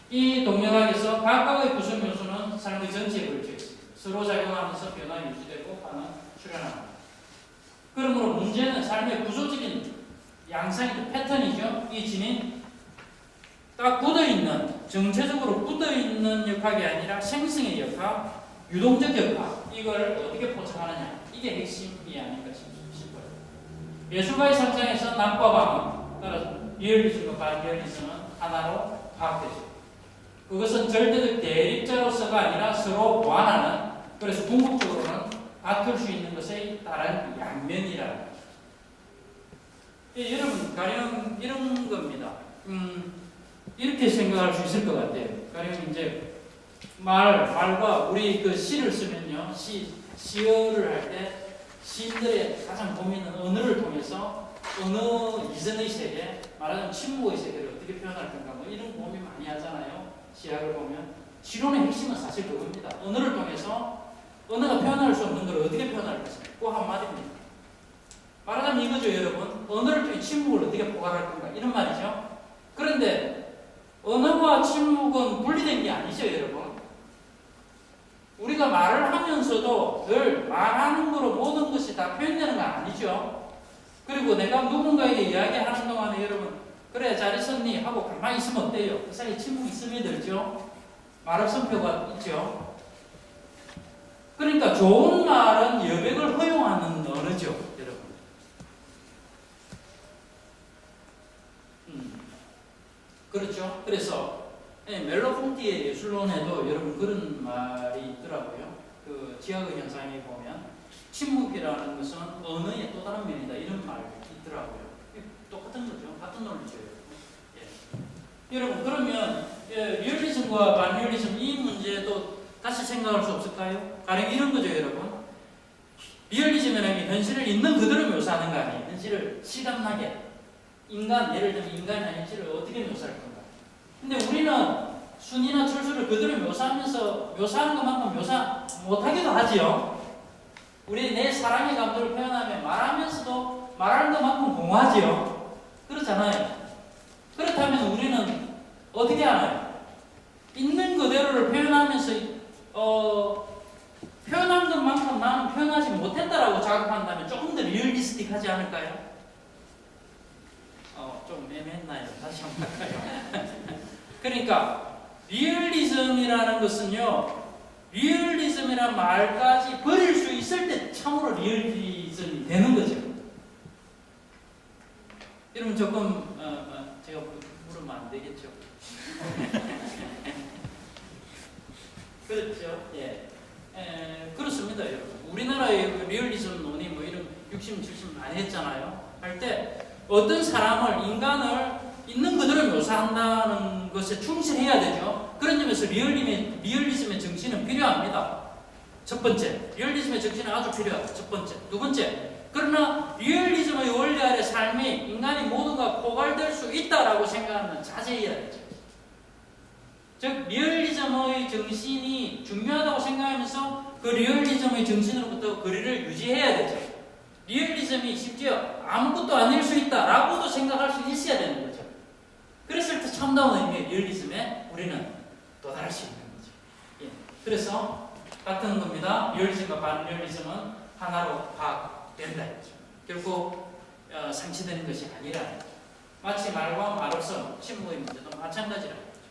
이 동력학에서 각각의 구성 요소는 삶의 전체에 걸쳐 있습니다. 서로 작용하면서 변화 유지되고 반응 출현합니다. 그러므로 문제는 삶의 구조적인 양상이죠. 패턴이죠. 이 진이 딱 굳어있는, 정체적으로 굳어있는 역학이 아니라 생성의 역학, 유동적 역학, 이걸 어떻게 포착하느냐. 이게 핵심이 아닌가 싶어요. 예술가의 상상에서 낮과 밤은 따라서 리얼리즘과 반리얼리즘은 하나로 파악되죠. 그것은 절대적 대립자로서가 아니라 서로 보완하는, 그래서 궁극적으로는 다툴 수 있는 것의 다른 양면이라는 거죠. 여러분 가령 이런 겁니다. 이렇게 생각할 수 있을 것 같아요. 가령 이제 말과 우리 그 시를 쓰면요, 시어를 할 때 시인들의 가장 고민은 언어를 통해서 언어 이전의 세계, 말하자면 침묵의 세계를 어떻게 표현할 건가, 뭐 이런 고민 많이 하잖아요. 시학을 보면 시론의 핵심은 사실 그겁니다. 언어를 통해서 언어가 표현할 수 없는 걸 어떻게 표현할 것인가, 그 한마디입니다. 말하자면 이거죠, 여러분. 언어를 통해 침묵을 어떻게 포괄할 건가, 이런 말이죠. 그런데 언어와 침묵은 분리된 게 아니죠, 여러분. 우리가 말을 하면서도 늘 말하는 거로 모든 것이 다 표현되는 건 아니죠. 그리고 내가 누군가에게 이야기하는 동안에 여러분, 그래 잘 있었니? 하고 가만히 있으면 어때요? 그 사이에 침묵이 스며들죠. 말없음표가 있죠. 그러니까 좋은 말은 여백을 허용하는 언어죠, 여러분. 그렇죠. 그래서 멜로폰티의 예술론에도 여러분 그런 말이 있더라고요. 그 지하의 현상에 보면 침묵이라는 것은 언어의 또 다른 면이다, 이런 말이 있더라고요. 똑같은 거죠. 같은 논리죠. 여러분 그러면 리얼리즘과 반리얼리즘 이 문제도 다시 생각할 수 없을까요? 가령 이런 거죠, 여러분. 리얼리즘이라는 게 현실을 있는 그대로 묘사하는 거 아니에요. 현실을 실감나게, 예를 들면 인간의 현실을 어떻게 묘사할 건가. 근데 우리는 순이나 철수를 그대로 묘사하면서 묘사하는 것만큼 묘사 못하기도 하지요. 우리 내 사랑의 감정을 표현하면 말하면서도 말하는 것만큼 공허하지요. 그렇잖아요. 그렇다면 우리는 어떻게 하나요? 있는 그대로를 표현하면서 표현한 것만큼 나는 표현하지 못했다라고 자각한다면 조금 더 리얼리스틱하지 않을까요? 좀 애매했나요? 다시 한번 할까요? 그러니까 리얼리즘이라는 것은요, 리얼리즘이라는 말까지 버릴 수 있을 때 참으로 리얼리즘이 되는 거죠. 여러분 조금 제가 물으면 안 되겠죠? 그렇죠? 예. 그렇습니다, 여러분. 우리나라의 리얼리즘 논의 뭐 이런 60, 70 많이 했잖아요. 할 때 어떤 사람을, 인간을 있는 그대로 묘사한다는 것에 충실해야 되죠. 그런 점에서 리얼리즘의 정신은 필요합니다. 첫 번째, 리얼리즘의 정신은 아주 필요하다. 첫 번째. 두 번째, 그러나 리얼리즘의 원리 아래 삶이 인간이 모두가 포괄될 수 있다라고 생각하면 자제해야 되죠. 즉 리얼리즘의 정신이 중요하다고 생각하면서 그 리얼리즘의 정신으로부터 거리를 유지해야 되죠. 리얼리즘이 심지어 아무것도 아닐 수 있다라고도 생각할 수 있어야 되는 거죠. 그랬을 때 참다운 의미의 리얼리즘에 우리는 도달할 수 있는 거죠. 예. 그래서 같은 겁니다. 리얼리즘과 반리얼리즘은 하나로 파악된다 했죠. 결국 상치되는 것이 아니라 마치 말과 말없음, 침묵의 문제도 마찬가지라고 했죠.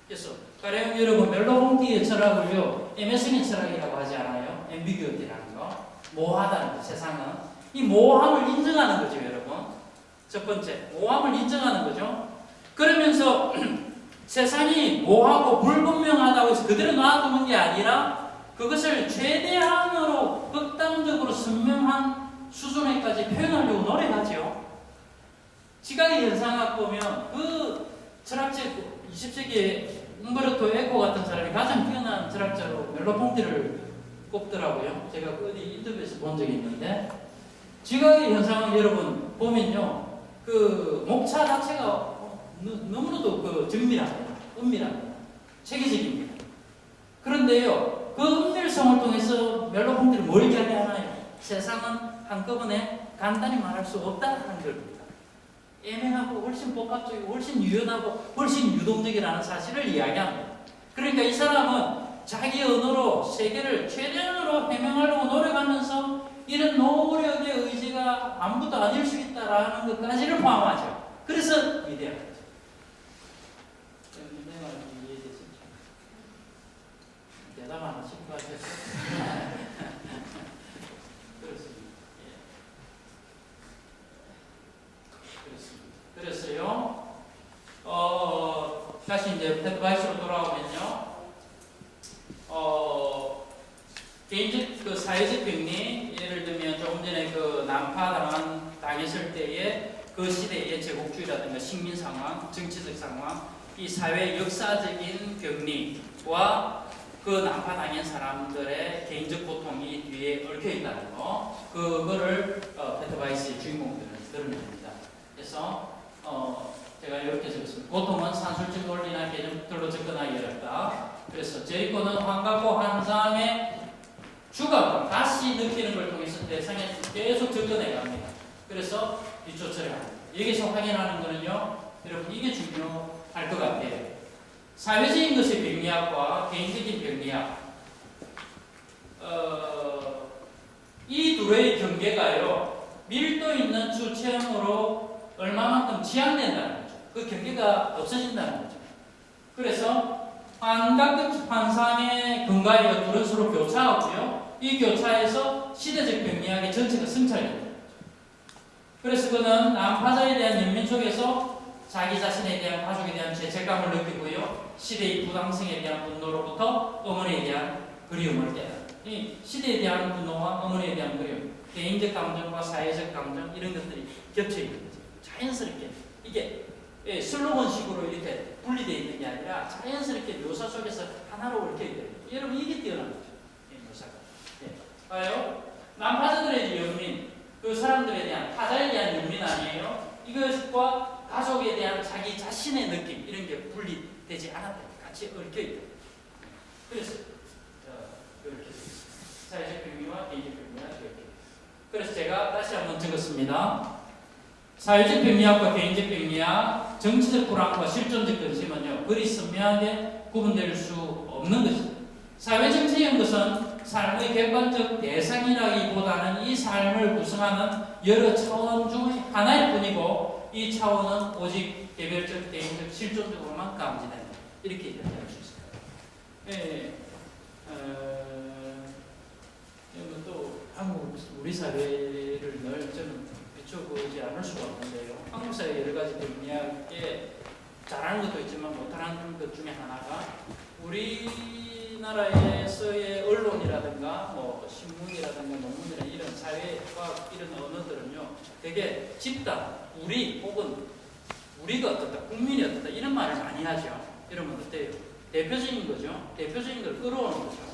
그래서 가령 여러분 멜로봉티의 철학을요, 에메슨의 철학이라고 하지 않아요? 앰비규어티라는 거, 모호하다는 거. 세상은 이 모호함을 인정하는 거죠, 여러분. 첫 번째, 모호함을 인정하는 거죠. 그러면서 세상이 모호하고 불분명하다고 해서 그대로 놔두는 게 아니라 그것을 최대한으로 극단적으로 선명한 수준에까지 표현하려고 노력하죠. 지각의 현상학 보면 그 철학자 20세기에 umberto eco 같은 사람이 가장 뛰어난 철학자로 멜로봉티를 꼽더라고요. 제가 어디 인터뷰에서 본 적이 있는데, 지각의 현상은 여러분 보면요, 그 목차 자체가 너무나도 그 정밀합니다. 은밀합니다. 체계적입니다. 그런데요, 그 은밀성을 통해서 멜로봉티를 뭘 이야기하나요? 세상은 한꺼번에 간단히 말할 수 없다는 겁니다. 애매하고 훨씬 복합적이고 훨씬 유연하고 훨씬 유동적이라는 사실을 이야기합니다. 그러니까 이 사람은 자기 언어로 세계를 최대한으로 해명하려고 노력하면서 이런 노력의 의지가 아무것도 아닐 수 있다라는 것까지를 포함하죠. 그래서 위대한 거죠. 내 말은 이해되시죠? 대답 안 하신 것 같아서. 그렇습니다. 예. 그렇습니다. 그래서요, 다시 이제 패드바이스로 돌아오면요, 개인적 그 사회적 병리, 예를 들면 조금 전에 그 난파 당했을 때의 그 시대의 제국주의라든가 식민 상황, 정치적 상황, 이 사회 역사적인 병리와 그 난파 당한 사람들의 개인적 고통이 뒤에 얽혀 있다는 거, 그거를 패드바이스의 주인공들은 드러냅니다. 그래서 제가 이렇게 적었습니다. 고통은 산술적 논리나 개념들로 접근하기 어렵다. 그래서 제리코는 환각과 환상의 주각을 다시 느끼는 걸 통해서 대상에 계속 접근해 갑니다. 그래서 뒷조처리 합니다. 여기서 확인하는 거는요, 여러분 이게 중요할 것 같아요. 사회적인 것의 병리학과 개인적인 병리학, 이 둘의 경계가요, 밀도 있는 주체험으로 얼마만큼 지향된다는 거죠. 그 경계가 없어진다는 거죠. 그래서 환각적 환상의 근간이 둘은 서로 교차하고요. 이 교차에서 시대적 병리학의 전체가 성찰됩니다. 그래서 그는 난파자에 대한 연민 속에서 자기 자신에 대한, 가족에 대한 죄책감을 느끼고요. 시대의 부당성에 대한 분노로부터 어머니에 대한 그리움을 깨닫습니다. 이 시대에 대한 분노와 어머니에 대한 그리움, 개인적 감정과 사회적 감정, 이런 것들이 겹쳐 있는 거죠. 자연스럽게 이게 슬로건식으로 이렇게 분리되어 있는 게 아니라 자연스럽게 묘사 속에서 하나로 얽혀 있거든요. 여러분 이게 뛰어난 거죠. 묘사가. 봐요. 난파자들의 연민, 그 사람들에 대한, 타자에 대한 연민 아니에요. 이것과 가족에 대한 자기 자신의 느낌, 이런 게 분리되지 않았다. 같이 얽혀 있다. 그래서 이렇게 사회적 병리와 개인적 병리가 이렇게. 그래서 제가 다시 한번 적었습니다. 사회적 병리학과 개인적 병리학, 정치적 불안과 실존적 근심은요, 그리 선명하게 구분될 수 없는 것입니다. 사회정치인 것은 삶의 객관적 대상이라기보다는 이 삶을 구성하는 여러 차원 중 하나일 뿐이고 이 차원은 오직 개별적, 개인적, 실존적으로만 감지된다. 이렇게 이야기할 수 있을 거예요. 또 한국 우리 사회를 늘 저는 비춰보지 않을 수가 없는데요. 한국 사회 여러 가지 병리학에 잘하는 것도 있지만 못하는 것 중에 하나가 우리나라에서의 언론이라든가 뭐 신문이라든가 논문이나 이런 사회과학 이런 언어들은요 되게 집단, 우리 혹은 우리가 어떻다, 국민이 어떻다 이런 말을 많이 하죠. 여러분 어때요? 대표적인 거죠. 대표적인 걸 끌어오는 거죠.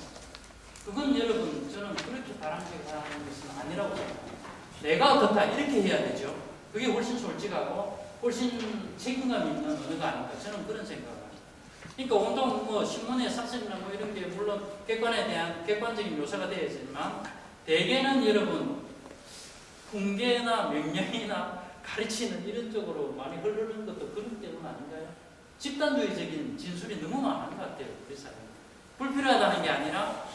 그건 여러분 저는 그렇게 바람직하는 것은 아니라고 생각합니다. 내가 어떻다 이렇게 해야 되죠. 그게 훨씬 솔직하고 훨씬 책임감 있는 언어가 아닌가 저는 그런 생각을 합니다. 그러니까 온통 뭐 신문에 사설이나 뭐 이런 게 물론 객관에 대한 객관적인 묘사가 되어 있지만 대개는 여러분 훈계나 명령이나 가르치는 이런 쪽으로 많이 흐르는 것도 그런 때문 아닌가요? 집단주의적인 진술이 너무 많은 것 같아요. 우리 사회는. 불필요하다는 게 아니라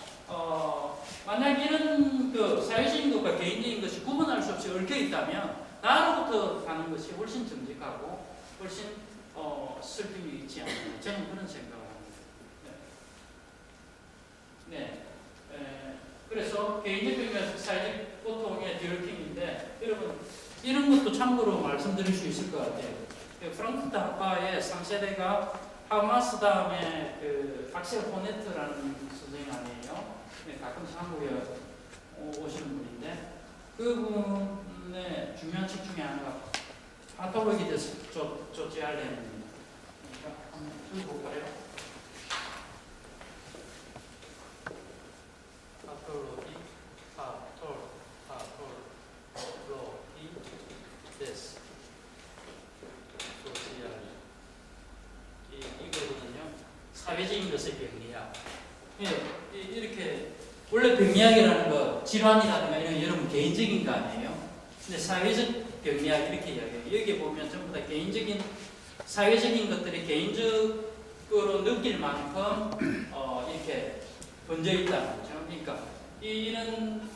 만약 이런 그 사회적인 것과 개인적인 것이 구분할 수 없이 얽혀 있다면 나로부터 가는 것이 훨씬 정직하고 훨씬 설득이 있지 않나 저는 그런 생각을 합니다. 네. 그래서 개인적 병리학 사회적 고통의 듀얼킹인데 여러분 이런 것도 참고로 말씀드릴 수 있을 것 같아요. 프랑크푸르트 학파의 3세대가 하마스 다음에 그 악셀 호네트라는 선생님 아니에요. 네, 가끔씩 한국에 오시는 분인데 그분의 중요한 책 중에 하나가 파톨로기 데스 조지알렌입니다. 그러니까 한번 읽어볼까요? 파톨로기 데스 조지알렌 이거거든요. 사회적인 것의 병리학. 예, 이렇게 원래 병리학이라는 거 질환이라든가 이런 여러분 개인적인 거 아니에요? 근데 사회적 병리학 이렇게 이야기해요. 여기 보면 전부 다 개인적인 사회적인 것들이 개인적으로 느낄 만큼 이렇게 번져 있다는 거죠. 그러니까 이런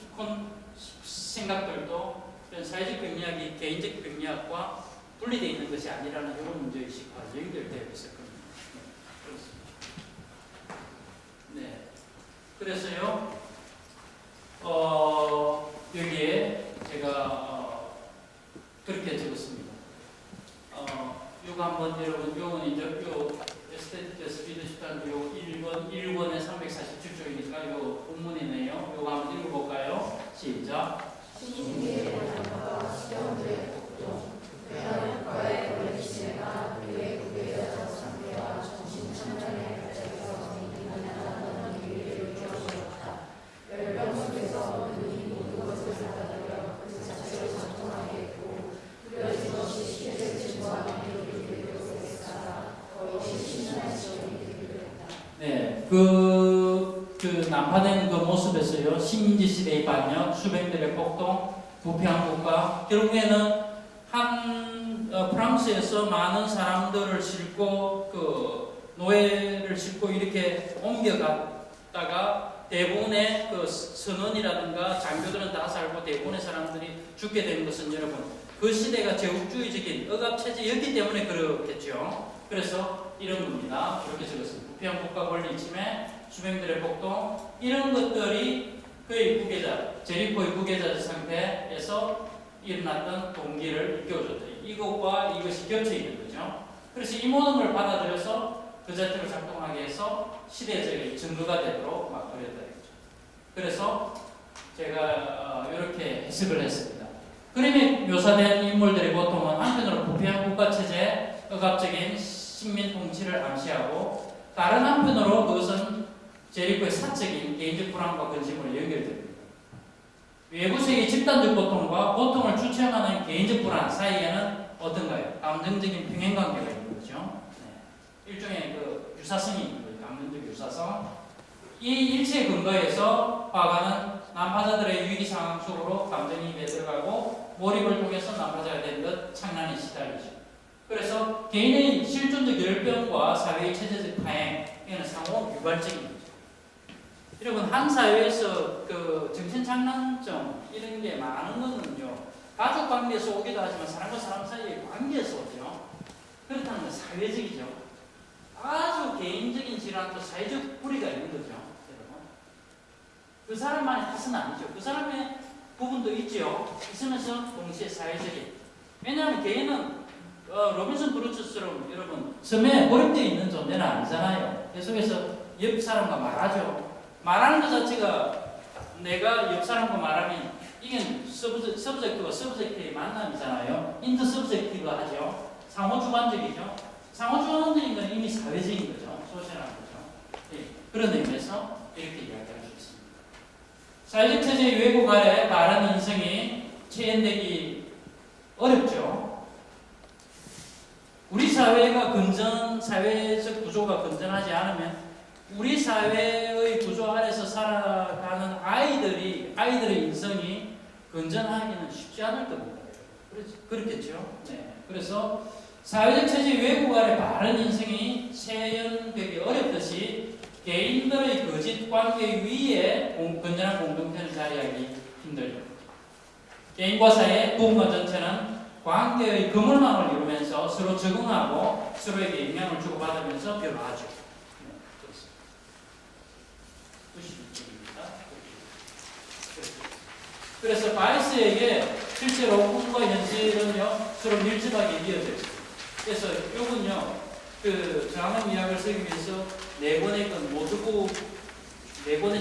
생각들도 사회적 병리학이 개인적 병리학과 분리되어 있는 것이 아니라는 이런 문제의식과 연결되어 있을 겁니다. 네. 그래서요, 여기에 제가 그렇게 적었습니다. 요거 한번 여러분, 요건 이제 요 에스테티크 스피드 슈탄 요 1권에 347쪽이니까 요 본문이네요. 요거 한번 읽어볼까요? 시작. 네, 그 난파된 그 모습에서요, 식민지 시대의 반역, 수백들의 폭동, 부패한국가, 결국에는 프랑스에서 많은 사람들을 싣고 그 노예를 싣고 이렇게 옮겨갔다가 대부분의 그 선원이라든가 장교들은 다 살고 대부분의 사람들이 죽게 된 것은 여러분 그 시대가 제국주의적인 억압체제였기 때문에 그렇겠죠. 그래서 이런 겁니다. 이렇게 적었습니다. 부패한국가 권리 침해, 수백들의 폭동 이런 것들이 그의 부계자, 제리코의 부계자 상태에서 일어났던 동기를 일깨워줬다. 이것과 이것이 겹쳐 있는 거죠. 그래서 이 모든 걸 받아들여서 그 자체를 작동하게 해서 시대적인 증거가 되도록 막 그렸다. 그래서 제가 이렇게 해석을 했습니다. 그림에 묘사된 인물들의 보통은 한편으로 부패한 국가체제, 억압적인 식민 통치를 암시하고 다른 한편으로 그것은 제리코의 사적인 개인적 불안과 근심으로 연결됩니다. 외부 세계의 집단적 고통과 고통을 주체하는 개인적 불안 사이에는 어떤가요? 감정적인 평행관계가 있는 거죠. 네. 일종의 그 유사성이 있는 거죠. 감정적 유사성. 이 일체의 근거에서 화가는 난파자들의 위기 상황 속으로 감정이입에 들어가고 몰입을 통해서 난파자가 된 듯 창란에 시달리죠. 그래서 개인의 실존적 열병과 사회의 체제적 파행, 이는 상호 유발적인 거죠. 여러분 한 사회에서 그 정신장난점 이런 게 많은 거는요 가족 관계에서 오기도 하지만 사람과 사람 사이의 관계에서 오죠. 그렇다는 건 사회적이죠. 아주 개인적인 질환도 사회적 뿌리가 있는 거죠. 여러분 그 사람만의 탓은 아니죠. 그 사람의 부분도 있죠. 있으면서 동시에 사회적인. 왜냐하면 개인은 로빈슨 크루소처럼 여러분 섬에 고립되어 있는 존재는 아니잖아요. 계속해서 옆 사람과 말하죠. 말하는 것 자체가 내가 옆 사람과 말하면 이게 서브젝트와 서브젝트의 만남이잖아요. 인터 서브젝티브 하죠. 상호주관적이죠. 상호주관적인 건 이미 사회적인 거죠. 소셜한 거죠. 예, 그런 의미에서 이렇게 이야기할 수 있습니다. 사회적 체제의 왜곡 아래 바른 인성이 체현되기 어렵죠. 우리 사회가 사회적 구조가 건전하지 않으면 우리 사회의 구조 안에서 살아가는 아이들의 인성이 건전하기는 쉽지 않을 겁니다. 그렇겠죠. 네. 그래서 사회적 체제 왜곡 아래 바른 인성이 체현되기 어렵듯이 개인들의 거짓 관계 위에 건전한 공동체를 자리하기 힘들죠. 개인과 사이의 부분과 전체는 관계의 그물망을 이루면서 서로 적응하고 서로에게 영향을 주고받으면서 변화하죠. 네, 그렇습니다. 96쪽입니다. 그래서 바이스에게 실제로 꿈과 현실은요 서로 밀접하게 이어져 있습니다. 그래서 이건요 그 장엄 이야기를 쓰기 위해서 네 권의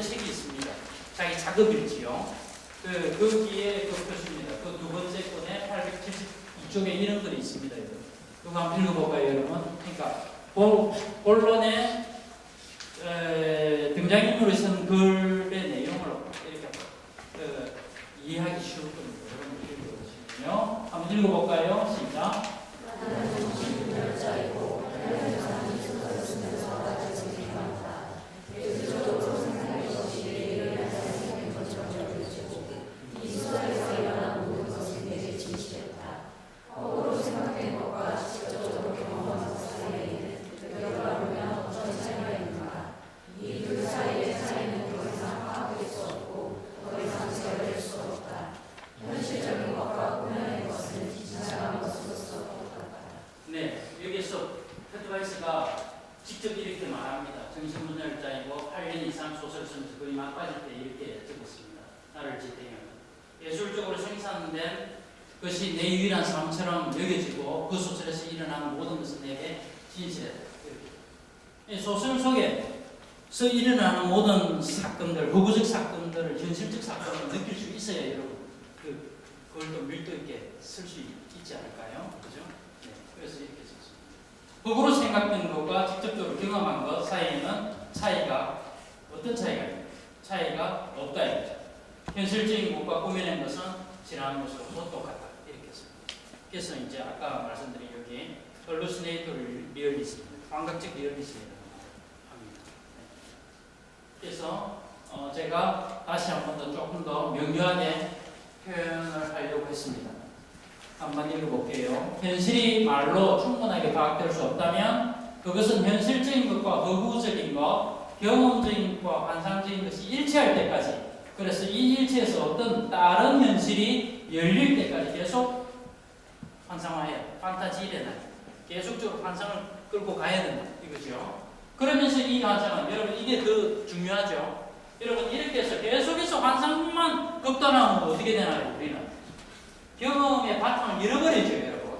책이 있습니다. 자기 작업일지요. 거기에 그 표시입니다. 그 두 번째 권에 872쪽에 이런 글이 있습니다. 이거 한번 읽어볼까요, 여러분? 그러니까 본론에 등장인물이 쓴 글의 내용을 이렇게 이해하기 쉬울 겁니다. 여러분 읽어보시면요. 한번 읽어볼까요? 시작. 직접 이렇게 말합니다. 정신분열자이고 8년 이상 소설 쓴 거의 막빠질 때 이렇게 적었습니다. 나를 지탱하는 예술적으로 생산된 것이 내 유일한 삶처럼 여겨지고 그 소설에서 일어나는 모든 것은 내게 진실이다. 소설 속에서 일어나는 모든 사건들, 허구적 사건들을 현실적 사건을 느낄 수 있어야 여러분 그걸 또 밀도 있게 쓸 수 있지 않을까요? 그죠? 네, 그래서 이렇게 썼습니다. 법으로 생각된 것과 직접적으로 경험한 것 사이에는 차이가 어떤 차이가 있나요? 차이가 없다 이거죠. 현실적인 것과 꾸며낸 것은 지나는 것으로서 똑같다 이렇게 했습니다. 그래서 이제 아까 말씀드린 여기 hallucinatory realism, 감각적 리얼리즘이라고 합니다. 그래서 제가 다시 한 번 더 조금 더 명료하게 표현을 하려고 했습니다. 한번 읽어볼게요. 현실이 말로 충분하게 파악될 수 없다면 그것은 현실적인 것과 허구적인 것, 경험적인 것과 환상적인 것이 일치할 때까지, 그래서 이 일치에서 어떤 다른 현실이 열릴 때까지 계속 환상화해야 돼. 판타지일에는 계속적으로 환상을 끌고 가야 된다 이거죠. 그러면서 이 환상은 여러분 이게 더 중요하죠. 여러분 이렇게 해서 계속해서 환상만 극단화하면 어떻게 되나요? 우리는 경험의 바탕을 잃어버리죠, 여러분.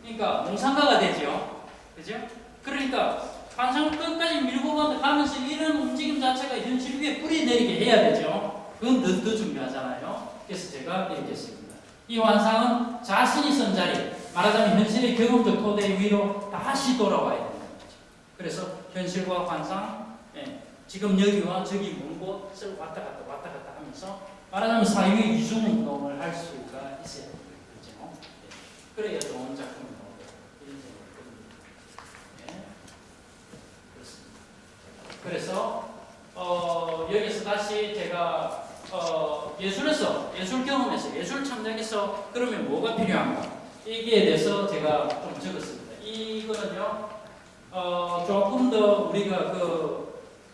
그러니까 몽상가가 되죠. 그죠? 그러니까 환상을 끝까지 밀고 가면서 이런 움직임 자체가 현실 위에 뿌리 내리게 해야 되죠. 그건 더 중요하잖아요. 그래서 제가 이렇게 했습니다. 이 환상은 자신이 선 자리, 말하자면 현실의 경험적 토대 위로 다시 돌아와야 된다는 거죠. 그래서 현실과 환상, 지금 여기와 저기 먼 곳을 왔다 갔다 하면서 말하자면 사유의 이중운동을 할 수가 있어야 되는 거죠. 그래야 좋은 작품이 나오고 이런 생각을 합니다. 그렇습니다. 그래서 여기서 다시 제가 예술에서, 예술 경험에서, 예술 창작에서 그러면 뭐가 필요한가? 이기에 대해서 제가 좀 적었습니다. 이거는요, 조금 더 우리가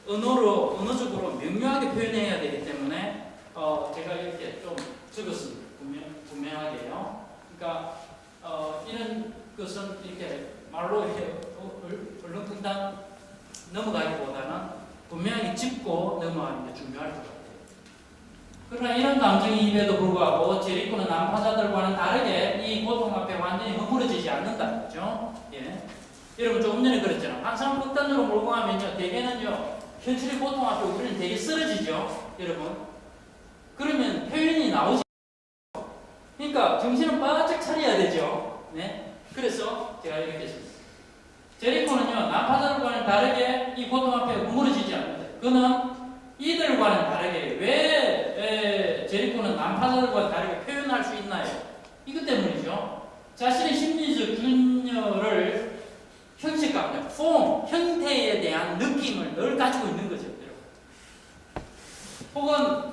언어적으로 명료하게 표현해야 되기 때문에 제가 이렇게 좀 적었습니다. 분명하게요. 그러니까 이런 것은 이렇게 말로 이렇게 얼렁뚱땅 넘어가기보다는 분명히 짚고 넘어가는 게 중요할 것 같아요. 그러나 이런 감정임에도 불구하고 제리코는 난파자들과는 다르게 이 고통 앞에 완전히 허물어지지 않는다는 거죠. 예. 여러분 조금 전에 그랬잖아요. 항상 극단으로 몰고 가면요, 대개는요, 현실의 고통 앞에 우리는 되게 쓰러지죠, 여러분. 그러면 표현이 나오지. 그러니까 정신은 바짝 차려야 되죠. 네. 그래서 제가 이렇게 했습니다. 제리코는요, 난파자들과는 다르게 이 고통 앞에 허물어지지 않는다. 그는 이들과는 다르게 왜 제리코는 난파자들과 다르게 표현할 수 있나요? 이것 때문이죠. 자신의 심리적 균열을 형식 감정, 폼, 형태에 대한 느낌을 늘 가지고 있는 거죠. 혹은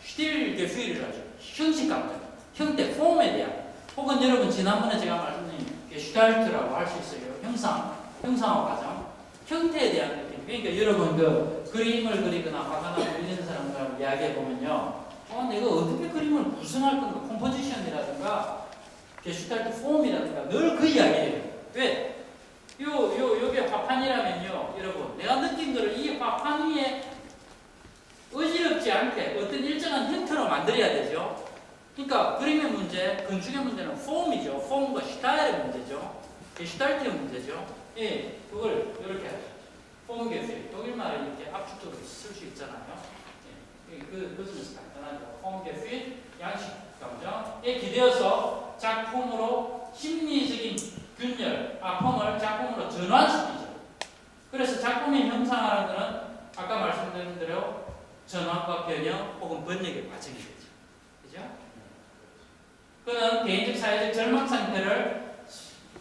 슈틸게fühl이라고 하죠. 형식 감정, 형태, 폼에 대한. 혹은 여러분 지난번에 제가 말씀드린 게슈탈트라고 할 수 있어요. 형상화 과정, 형태에 대한 느낌. 그러니까 여러분 그 그림을 그리거나 화가나 그리는 사람들 이야기해 보면요, 내가 어떻게 그림을 구성할 건가, 컴포지션이라든가 게슈탈트 폼이라든가 늘 그 이야기예요. 왜? 요게 화판이라면요, 여러분 내가 느낀 거를 이 화판 위에 어지럽지 않게 어떤 일정한 형태로 만들어야 되죠. 그러니까 그림의 문제, 건축의 문제는 폼이죠. 폼과 슈타일의 문제죠. 게슈탈트의 문제죠. 예, 그걸 이렇게 하죠. 폼게fühl, 독일말을 이렇게 압축적으로 쓸 수 있잖아요. 예, 그것은 간단하죠. 폼게fühl, 양식 감정에 기대어서 작품으로 심리적인 균열, 아픔을 작품으로 전환시키죠. 그래서 작품의 형상화라는 것은 아까 말씀드린 대로 전환과 변형 혹은 번역의 과정이 되죠. 그죠? 그는 개인적 사회적 절망 상태를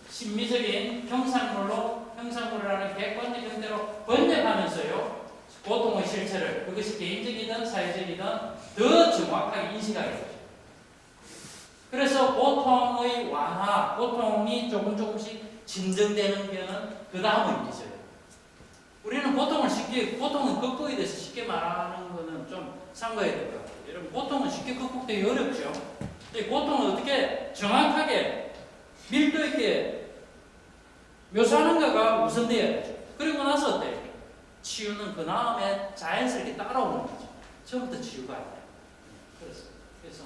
심미적인 형상물이라는 객관적 형태로 번역하면서요, 고통의 실체를 그것이 개인적이든 사회적이든 더 정확하게 인식하게 되죠. 그래서 고통의 완화, 고통이 조금씩 진정되는 게는 그 다음의 일이죠. 우리는 고통은 극복이 돼서 쉽게 말하는 거는 좀 삼가야 될 것 같아요. 여러분, 고통은 쉽게 극복되기 어렵죠. 고통을 어떻게 정확하게 밀도 있게 묘사하는가가 우선돼야 되죠. 그리고 나서 어때요? 치유는 그 다음에 자연스럽게 따라오는 거죠. 처음부터 치유가 아니에요. 그래서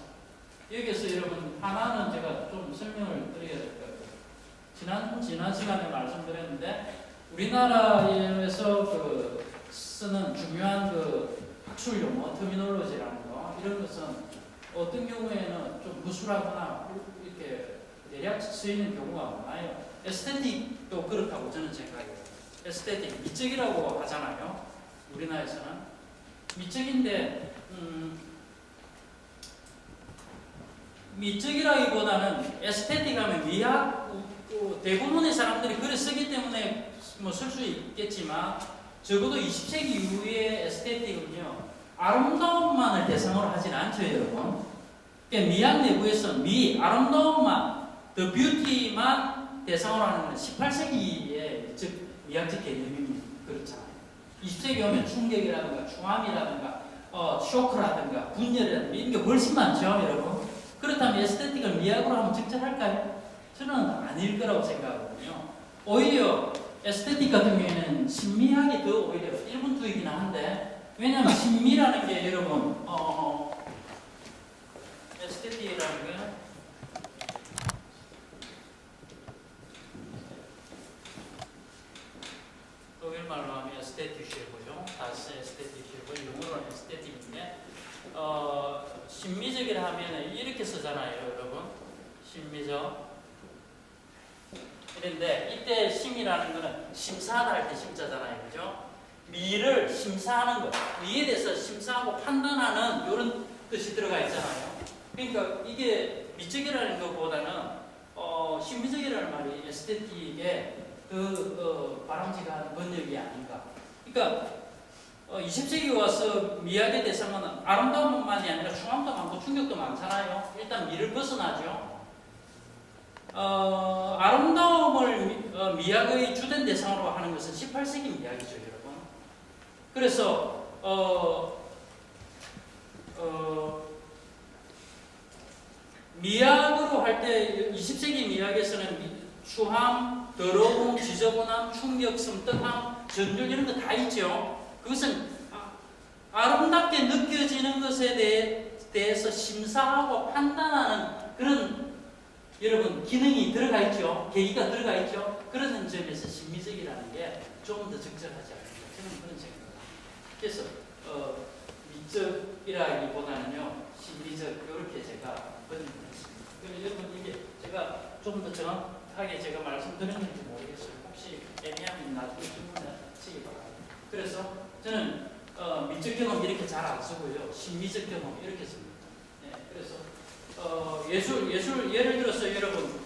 여기서 여러분 하나는 제가 좀 설명을 드려야 될 것 같아요. 지난 시간에 말씀드렸는데 우리나라에서 쓰는 중요한 학술 용어, 터미놀로지라는 거, 이런 것은 어떤 경우에는 좀 무술하거나 이렇게 대략 쓰이는 경우가 많아요. 에스테틱도 그렇다고 저는 생각해요. 에스테틱, 미적이라고 하잖아요. 우리나라에서는 미적인데 미적이라기보다는 에스테틱하면 미학, 대부분의 사람들이 글을 쓰기 때문에 뭐 쓸 수 있겠지만 적어도 20세기 이후의 에스테틱은요, 아름다움만을 대상으로 하진 않죠, 여러분. 그러니까 미학 내부에서 아름다움만, the beauty만 대상으로 하는 건 18세기의 즉 미학적 개념이 그렇잖아요. 20세기 오면 충격이라든가 충암이라든가 쇼크라든가 분열이라든가 이런 게 훨씬 많죠, 여러분. 그렇다면 에스테틱을 미학으로 하면 적절할까요? 저는 아닐 거라고 생각하거든요. 오히려 에스테틱 같은 경우에는 심미학이 더 오히려 1분 투이긴 한데, 왜냐하면 심미라는 게 여러분 에스테틱이라는 게 독일말로 하면 에스테틱이고요. 다시 에스테틱이고 영어로는 에스테틱인데 심미적이라 하면 이렇게 쓰잖아요, 여러분. 심미적. 그런데 이때 심이라는 거는 심사할 때 심자잖아요, 그죠? 미를 심사하는 것, 미에 대해서 심사하고 판단하는 이런 뜻이 들어가 있잖아요. 그러니까 이게 미적이라는 것보다는 심미적이라는 말이 에스테틱의 바람직한 번역이 아닌가. 그러니까 20세기 와서 미학의 대상은 아름다움만이 아니라 충암도 많고 충격도 많잖아요. 일단 미를 벗어나죠. 아름다움을 미학의 주된 대상으로 하는 것은 18세기 미학이죠, 여러분. 그래서 미학으로 할 때 20세기 미학에서는 추함, 더러움, 지저분함, 충격, 섬뜩함, 전율 이런 거 다 있죠. 그것은 아름답게 느껴지는 것에 대해서 심사하고 판단하는 그런 여러분 기능이 들어가 있죠. 계기가 들어가 있죠. 그런 점에서 심미적이라는 게 좀 더 적절하지 않을까 저는 그런 생각입니다. 그래서 미적이라기보다는요 심미적 이렇게 제가 번역을 했습니다. 그래서 여러분 이게 제가 좀 더 정확하게 제가 말씀드렸는지 모르겠어요. 혹시 애매하면 나중에 질문하시기 바랍니다. 그래서 저는 미적 경험 이렇게 잘 안 쓰고요. 심미적 경험 이렇게 씁니다. 네, 그래서 예술 예를 들어서 여러분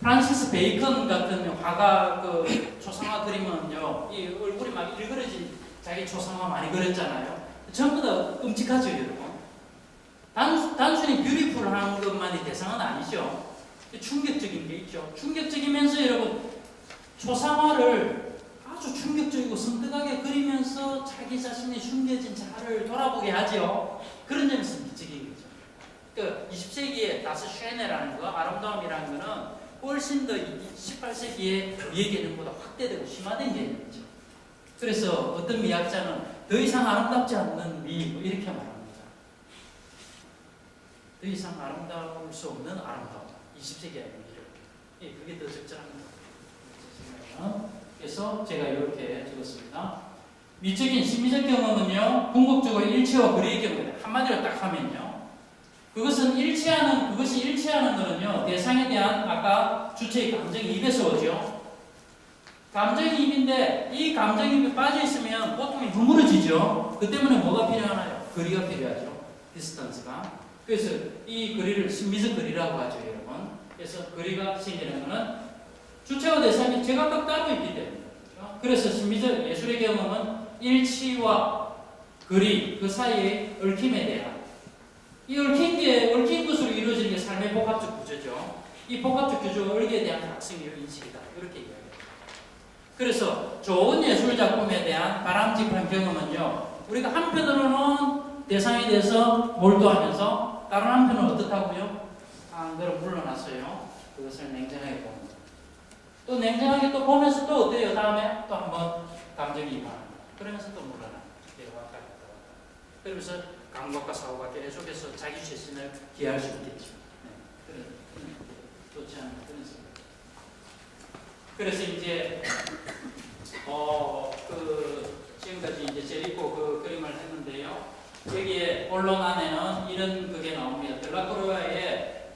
프란시스 베이컨 같은 화가 초상화 그리면요 이 얼굴이 막 일그러진 자기 초상화 많이 그렸잖아요. 전부 다 끔찍하죠, 여러분. 단순히 뷰티풀한 것만이 대상은 아니죠. 충격적인 게 있죠. 충격적이면서 여러분 초상화를 아주 충격적이고 섬뜩하게 그리면서 자기 자신의 숨겨진 자아를 돌아보게 하죠. 그런 점에서 미적인 거죠. 그 20세기에 다스 쉐네라는 거, 아름다움이라는 거는 훨씬 더 18세기의 미의 개념보다 확대되고 심화된 개념이죠. 그래서 어떤 미학자는 더 이상 아름답지 않는 미 이렇게 말합니다. 더 이상 아름다울 수 없는 아름다움. 20세기의 미를. 예, 그게 더 적절한 것 같아요. 그래서 제가 이렇게 적었습니다. 미적인 심미적 경험은요, 궁극적으로 일체와 불의의 경험입니다. 한마디로 딱 하면요. 그것이 일치하는 거는요, 대상에 대한 아까 주체의 감정이입에서 오죠. 감정이입인데, 이 감정이입이 빠져있으면 보통이 허물어지죠. 그 때문에 뭐가 필요하나요? 거리가 필요하죠. 디스턴스가. 그래서 이 거리를 심미적 거리라고 하죠, 여러분. 그래서 거리가 생기는 거는 주체와 대상이 제각각 따로 있기 때문에. 그래서 심미적 예술의 경험은 일치와 거리, 그 사이의 얽힘에 대한 이 얽힌 것으로 이루어지는 게 삶의 복합적 구조죠. 이 복합적 구조와 얽에 대한 각성의 인식이다. 이렇게 이야기합니다. 그래서 좋은 예술 작품에 대한 바람직한 경험은요, 우리가 한편으로는 대상에 대해서 몰두하면서 다른 한편은 어떻다고요? 그럼 물러났어요. 그것을 냉정하게 봅니다. 또 냉정하게 또 보면서 또 어때요? 다음에 또 한번 감정이입합니다. 그러면서 또 물러나. 왔다 갔다. 그러면서 감각과 사고가 계속해서 자기 자신을 기할 수 있겠죠. 네. 좋지 않은 그런 생각. 그래서 이제 지금까지 이제 제리코 그 그림을 했는데요. 여기에 본론 안에는 이런 그게 나옵니다. 들라크루아의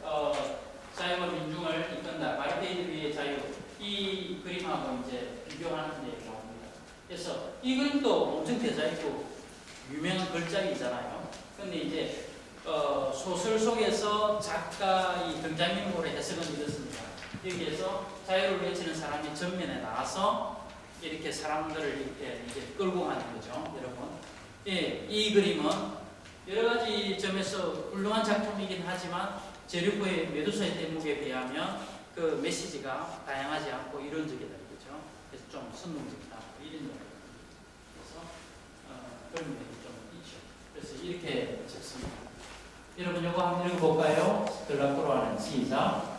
자유와 민중을 이끈다. 마르테이드 위의 자유. 이 그림하고 이제 비교하는 데 나옵니다. 그래서 이 그림도 엄청 대자이고 유명한 걸작이잖아요. 근데 이제 소설 속에서 작가의 등장인물의 해석은 이렇습니다. 여기에서 자유를 외치는 사람이 전면에 나와서 이렇게 사람들을 이렇게 이제 끌고 가는 거죠, 여러분. 예, 이 그림은 여러 가지 점에서 훌륭한 작품이긴 하지만 제르코의 메두사의 대목에 비하면 그 메시지가 다양하지 않고 이론적이다, 그렇죠? 그래서 좀 선동적이다, 이런 거예요. 그래서 그런 면이 좀 있죠. 그래서 이렇게 적습니다. 여러분 이거 한번 읽어볼까요? 들라크루아는 시작.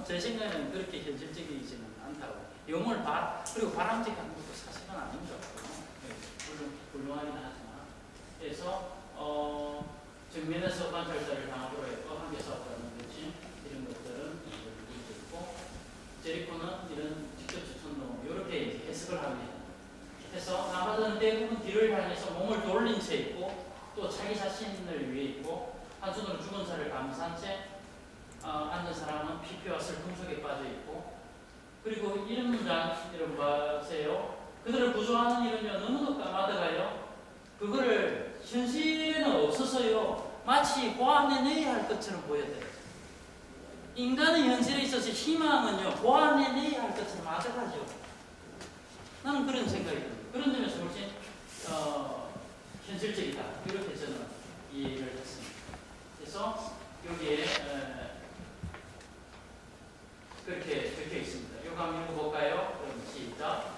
제 생각에는 그렇게 현실적이지는 않다고. 영혼을 그리고 바람직한 것도 사실은 아니죠. 물론 훌륭하긴 하지만. 그래서 정면에서 관찰자를 당하도록 했고 한계사 없다는 거지 이런 것들은 있고 제리코는 이런 직접 지천로 이렇게 해석을 합니다. 그래서 남파자는 대부분 뒤를 향해서 몸을 돌린 채 있고 또 자기 자신을 위해 있고 한 손으로 죽은 살을 감싼 채 앉은 사람은 피폐와 슬픔 속에 빠져 있고 그리고 이런 문장 여러분 보세요. 그들을 구조하는 이름이요 너무도 까마득하여 그거를 현실에는 없어서요 마치 보완해내야 할 것처럼 보여져요. 인간의 현실에 있어서 희망은요 보완해내야 할 것처럼 아득하죠. 나는 그런 생각이 듭니다. 그런 점에서 훨씬 현실적이다 이렇게 저는 이해를 했습니다. 그래서 여기에 그렇게 적혀 있습니다. 이거 한번 읽어볼까요? 그럼 시작.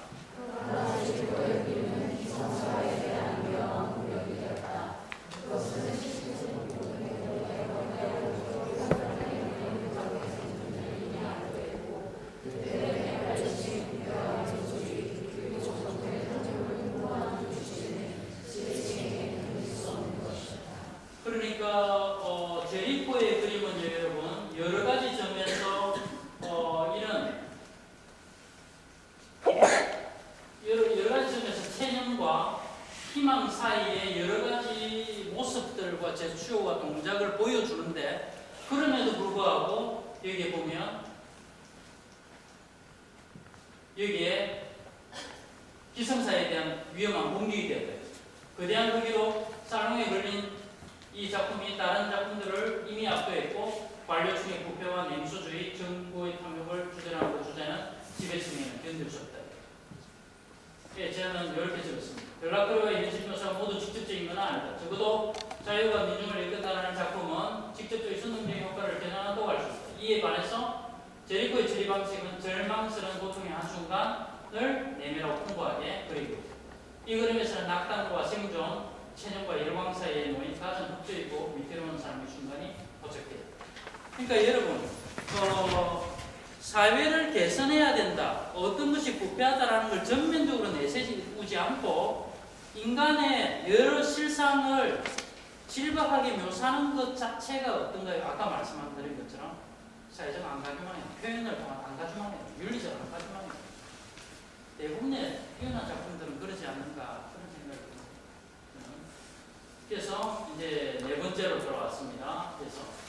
그러니까 제리코의 그림은 여러분 여러 가지 점에서 이런 여러 가지 점에서 체념과 희망 사이에 여러 가지 모습들과 제스처와 동작을 보여주는데 그럼에도 불구하고 여기에 보면 여기에 기성사에 대한 위험한 공격이 되어요. 거대한 크기로 살롱에 걸린 이 작품이 다른 작품들을 이미 압도했고 관료층의 부패와 냉소주의, 정부의 탐욕을 주제하고 주제는 지배층에는 견딜 수 없다. 예, 저는 이렇게 적었습니다. 벨라크로의 현실묘사가 모두 직접적인 건 아니다. 적어도 자유가 민중을 이끌다라는 작품은 직접적인 선동적인 효과를 겨냥한다고 할 수 있다. 이에 반해서 제리코의 처리 방식은 절망스러운 고통의 한순간을 내밀하고 풍부하게 그리고 이 그림에서는 낙담과 생존, 체념과 열광 사이에 놓인 가장 흑조이고 위태로운 삶의 순간이 포착돼요. 그러니까 여러분, 사회를 개선해야 된다. 어떤 것이 부패하다라는 걸 전면적으로 내세우지 않고 인간의 여러 실상을 질박하게 묘사하는 것 자체가 어떤가요? 아까 말씀드린 것처럼 사회적 안가주만해요. 표현을 통한 안가주만해요. 윤리적 안가주만해요. 대부분의 뛰어난 작품들은 그러지 않는가 그런 생각이 듭니다. 그래서 이제 네 번째로 들어왔습니다. 그래서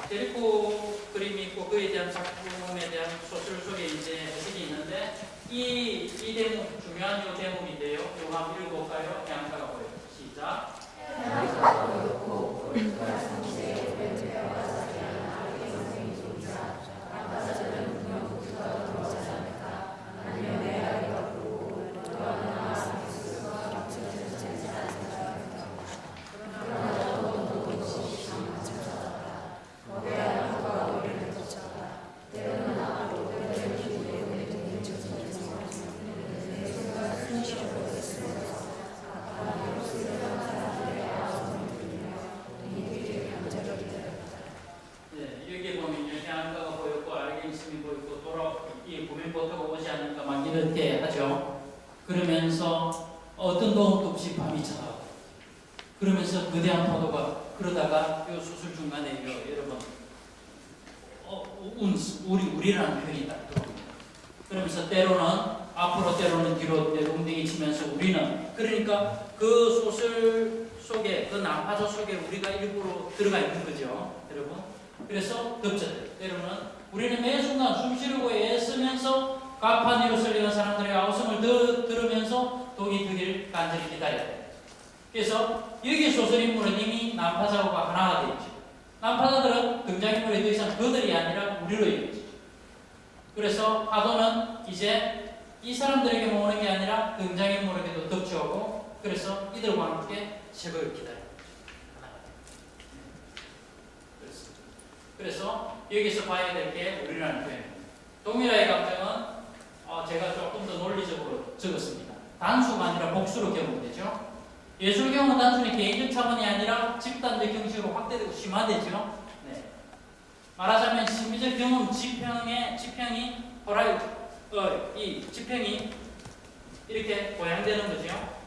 제리코 그림이 있고 그에 대한 작품에 대한 소설 속에 이제 해석이 있는데 이 대목 중요한 이 대목인데요. 이거 한번 읽어볼까요? 양가가 보여요. 시작. 이렇게 하죠. 그러면서 어떤 도움도 없이 밤이 차가워. 그러면서 거대한 파도가 그러다가 이 수술 중간에 여러분 우리라는 표현이 딱 들어옵니다. 그러면서 때로는 앞으로 때로는 뒤로 내동댕이 치면서 우리는 그러니까 그 소설 속에 그 난파조 속에 우리가 일부러 들어가 있는 거죠. 여러분. 그래서 덮쳐져요. 때로는 우리는 매 순간 숨 쉬려고 애쓰면서 가판 위로 설리는 사람들의 아우성을 들으면서 독이 뜨기를 간절히 기다려야 돼요. 그래서 여기 소설 인물은 이미 난파자와 하나가 되어 있죠. 난파자들은 등장인물이 더 이상 그들이 아니라 우리로 이루어지죠. 그래서 파도는 이제 이 사람들에게 오는 게 아니라 등장인물에게도 덮쳐오고 그래서 이들과 함께 새벽을 기다립니다. 그래서 여기서 봐야 될 게 우리라는 표현입니다. 동일화의 감정은 제가 조금 더 논리적으로 적었습니다. 단수가 아니라 복수로 경험되죠. 예술 경험은 단순히 개인적 차원이 아니라 집단적 형식으로 확대되고 심화되죠. 네. 말하자면 심리적 경험 지평이 이 지평이 이렇게 보양되는 거죠.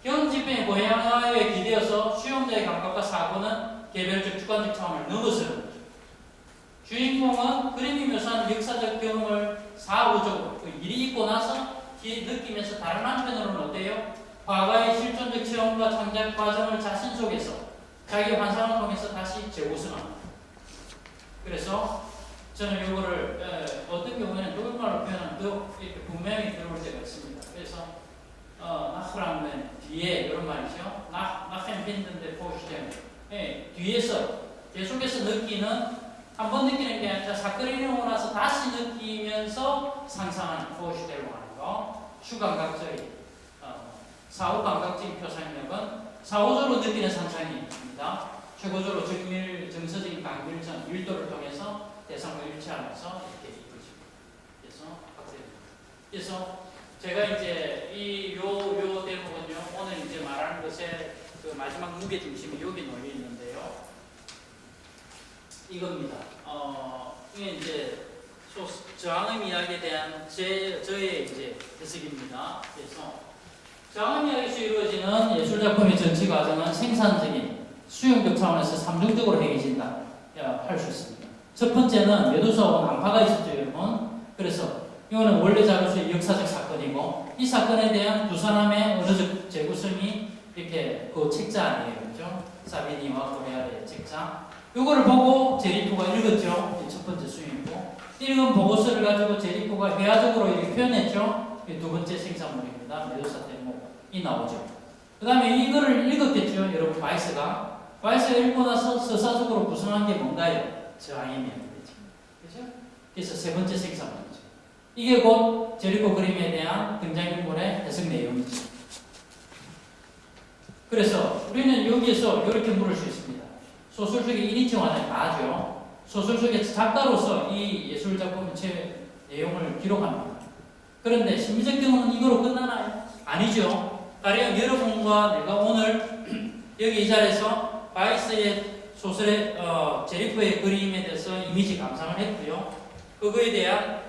경험 지평의 보양화에 기대어서 수용자의 감각과 사고는 개별적 주관적 차원을 넘어서는 거죠. 주인공은 그림이 묘사하는 역사적 경험을 사후적으로 그 일이 있고 나서 느끼면서 다른 한편으로는 어때요? 과거의 실존적 체험과 창작 과정을 자신 속에서 자기 환상을 통해서 다시 재구성합니다. 그래서 저는 이거를 어떤 경우에는 독일말로 표현하면 더 이렇게 분명히 들어올 때가 있습니다. 그래서 나흐라면 뒤에 이런 말이죠. 나펜빈든데 포시템. 뒤에서 계속해서 느끼는 한 번 느끼는 게 아니라 사건이 일어나고 나서 다시 느끼면서 상상하는 포시템을 하는 거. 추감각적인 사후 감각적인 표상력은 사후적으로 느끼는 상상입니다. 최고적으로 정서적인 강밀전 밀도를 통해서 대상과 일치하면서 이렇게 이루어집니다. 그래서 제가 이제 요 대목은요 오늘 이제 말하는 것의 그 마지막 무게 중심이 여기 놓여 있는데요. 이겁니다. 이게 이제 저항의 이야기에 대한 저의 이제 해석입니다. 그래서 저항의 이야기에서 이루어지는 예술 작품의 전체 과정은 생산적인 수용적 차원에서 삼중적으로 행해진다 할 수 있습니다. 첫 번째는 메두사와 난파가 있었죠, 여러분. 그래서 이거는 원래 자료수의 역사적 사건이고 이 사건에 대한 두 사람의 언어적 재구성이 이렇게 그 책자 아니에요, 그렇죠? 사비니와 고레아의 책자. 이거를 보고 제리코가 읽었죠. 첫 번째 수용이고 읽은 보고서를 가지고 제리코가 회화적으로 이렇게 표현했죠. 두 번째 생산물입니다. 메두사 대목이 나오죠. 그 다음에 이거를 읽었겠죠, 여러분. 바이스가 읽고 나서 서사적으로 구성한 게 뭔가요? 저항이면 되죠. 그렇죠? 그래서 세 번째 생산물이죠. 이게 곧 제리코 그림에 대한 등장인물의 해석 내용이죠. 그래서 우리는 여기에서 이렇게 물을 수 있습니다. 소설 속의 1인칭 완전히 나죠. 소설 속의 작가로서 이 예술 작품 제 내용을 기록합니다. 그런데 심리적 경험은 이거로 끝나나요? 아니죠. 가령 여러분과 내가 오늘 여기 이 자리에서 바이스의 소설의 제리코의 그림에 대해서 이미지 감상을 했고요. 그거에 대한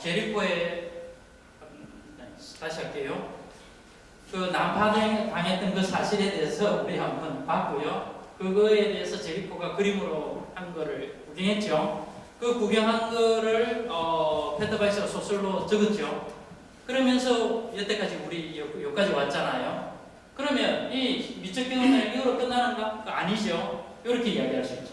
제리코의 다시 할게요. 그 난파당했던 그 사실에 대해서 우리 한번 봤고요. 그거에 대해서 제리코가 그림으로 한 거를 구경했죠. 그 구경한 거를 페터바이스가 소설로 적었죠. 그러면서 여태까지 우리 여기까지 왔잖아요. 그러면 이 미적 경험은 이거로 끝나는가? 아니죠. 이렇게 이야기할 수 있죠.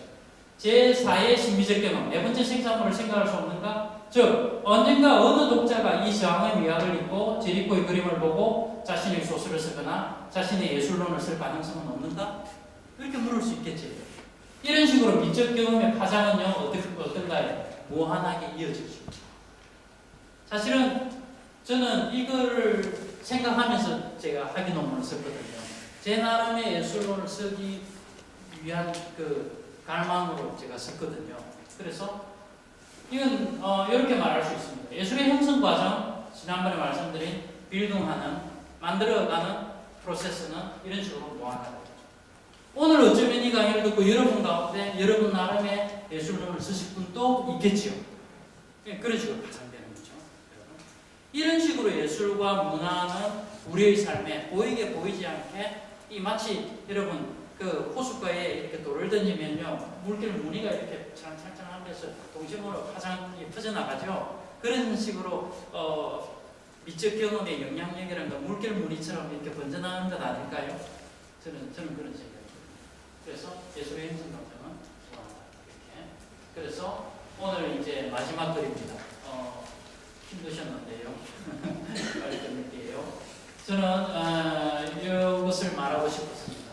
제4의 심미적 경험, 네 번째 생산물을 생각할 수 없는가? 즉, 언젠가 어느 독자가 이 저항의 미학을 읽고 제리코의 그림을 보고 자신의 소설을 쓰거나 자신의 예술론을 쓸 가능성은 없는가? 이렇게 물을 수 있겠지. 이런 식으로 미적 경험의 파장은요, 어떤가요? 무한하게 이어지죠. 사실은 저는 이거를 생각하면서 제가 학위 논문을 썼거든요. 제 나름의 예술론을 쓰기 위한 그 갈망으로 제가 썼거든요. 그래서 이건 이렇게 말할 수 있습니다. 예술의 형성 과정, 지난번에 말씀드린 빌딩하는, 만들어가는 프로세스는 이런 식으로 무한하다. 오늘 어쩌면 이 강의를 듣고 여러분 가운데 여러분 나름의 예술론을 쓰실 분도 있겠지요. 그런 식으로 파생되는 거죠. 이런 식으로 예술과 문화는 우리의 삶에 보이게 보이지 않게 이 마치 여러분 그 호숫가에 이렇게 돌을 던지면요 물길 무늬가 이렇게 찰랑찰랑하면서 동심으로 파장이 퍼져나가죠. 그런 식으로 미적 경험의 영향력이라는 건 물길 무늬처럼 이렇게 번져나가는 것 아닐까요? 저는 그런 생각입니다. 그래서 예술의 형성 과정은 이렇게. 그래서 오늘 이제 마지막 글입니다. 힘드셨는데요. 빨리 끝낼게요. 저는 이것을 말하고 싶었습니다.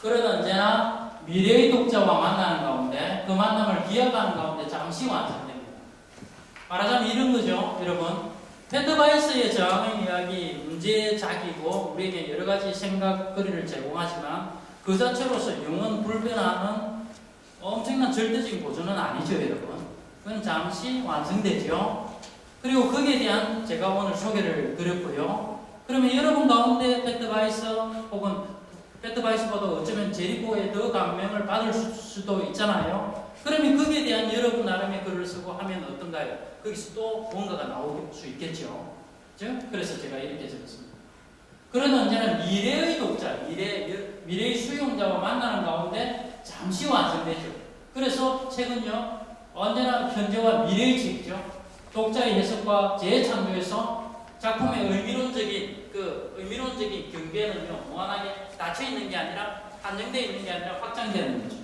글은 언제나 미래의 독자와 만나는 가운데 그 만남을 기억하는 가운데 잠시 완성됩니다. 말하자면 이런 거죠, 여러분. 페터바이스의 저항의 이야기, 문제작이고 우리에게 여러 가지 생각거리를 제공하지만 그 자체로서 영원 불변하는 엄청난 절대적인 고전은 아니죠, 여러분. 그건 잠시 완성되죠. 그리고 거기에 대한 제가 오늘 소개를 드렸고요. 그러면 여러분 가운데 페터바이스 혹은 페터바이스보다 어쩌면 제리코에 더 감명을 받을 수도 있잖아요. 그러면 거기에 대한 여러분 나름의 글을 쓰고 하면 어떤가요? 거기서 또 뭔가가 나올 수 있겠죠. 그렇죠? 그래서 제가 이렇게 적었습니다. 그런 언제나 미래의 독자, 미래의 수용자와 만나는 가운데 잠시 완성되죠. 그래서 책은요, 언제나 현재와 미래의 책이죠. 독자의 해석과 재창조에서 작품의 의미론적인 경계는요, 무한하게 닫혀 있는 게 아니라 한정되어 있는 게 아니라 확장되는 거죠.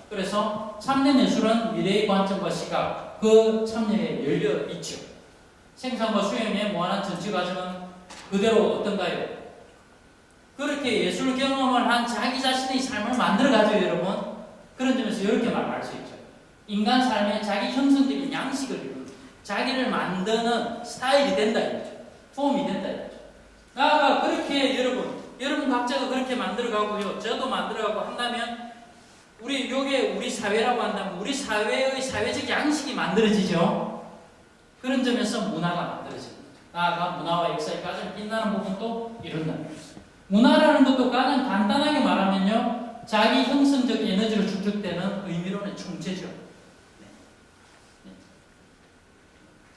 그래서 참된 예술은 미래의 관점과 시각, 그 참여에 열려 있죠. 생산과 수행의 무한한 전체 과정은 그대로 어떤가요? 그렇게 예술 경험을 한 자기 자신의 삶을 만들어가죠, 여러분. 그런 점에서 이렇게 말할 수 있죠. 인간 삶의 자기 형성적인 양식을 이루는, 자기를 만드는 스타일이 된다 이거죠. 폼이 된다 이거죠. 나아가 그렇게 여러분 각자가 그렇게 만들어가고요, 저도 만들어가고 한다면 우리 사회라고 한다면 우리 사회의 사회적 양식이 만들어지죠. 그런 점에서 문화가 만들어집니다. 나아가 문화와 역사의 가장 빛나는 부분도 이룬다는 거죠. 문화라는 것도 가장 간단하게 말하면요, 자기 형성적 에너지로 축적되는 의미론의 총체죠.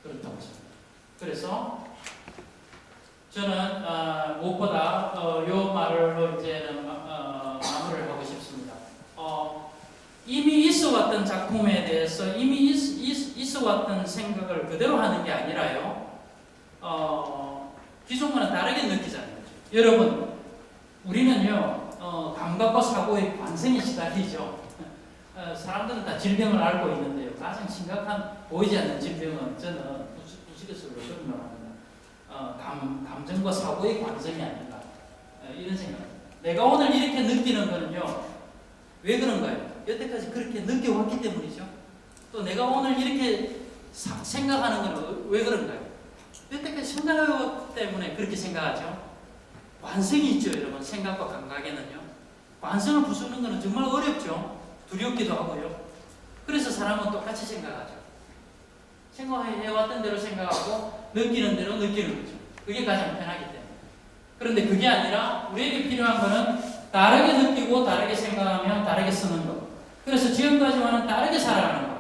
그렇다고 합니다. 그래서 저는 무엇보다 요 말로 이제는 마무리를 하고 싶습니다. 이미 있어왔던 작품에 대해서 이미 있어왔던 생각을 그대로 하는 게 아니라요, 기존과는 다르게 느끼자는 거죠. 여러분, 우리는요, 감각과 사고의 관성에 시달리죠. 사람들은 다 질병을 알고 있는데요, 가장 심각한 보이지 않는 질병은 저는 우스갯소리로 그런 말합니다. 감정과 사고의 관성이 아닌가, 이런 생각입니다. 내가 오늘 이렇게 느끼는 거는요, 왜 그런가요? 여태까지 그렇게 느껴왔기 때문이죠. 또 내가 오늘 이렇게 생각하는 건 왜 그런가요? 여태까지 생각해왔기 때문에 그렇게 생각하죠. 관성이 있죠, 여러분. 생각과 감각에는요. 관성을 부수는 것은 정말 어렵죠. 두렵기도 하고요. 그래서 사람은 똑같이 생각하죠. 생각해왔던 대로 생각하고 느끼는 대로 느끼는 거죠. 그게 가장 편하기 때문에. 그런데 그게 아니라 우리에게 필요한 것은 다르게 느끼고 다르게 생각하며 다르게 쓰는 것. 그래서 지금까지와는 다르게 살아가는 것.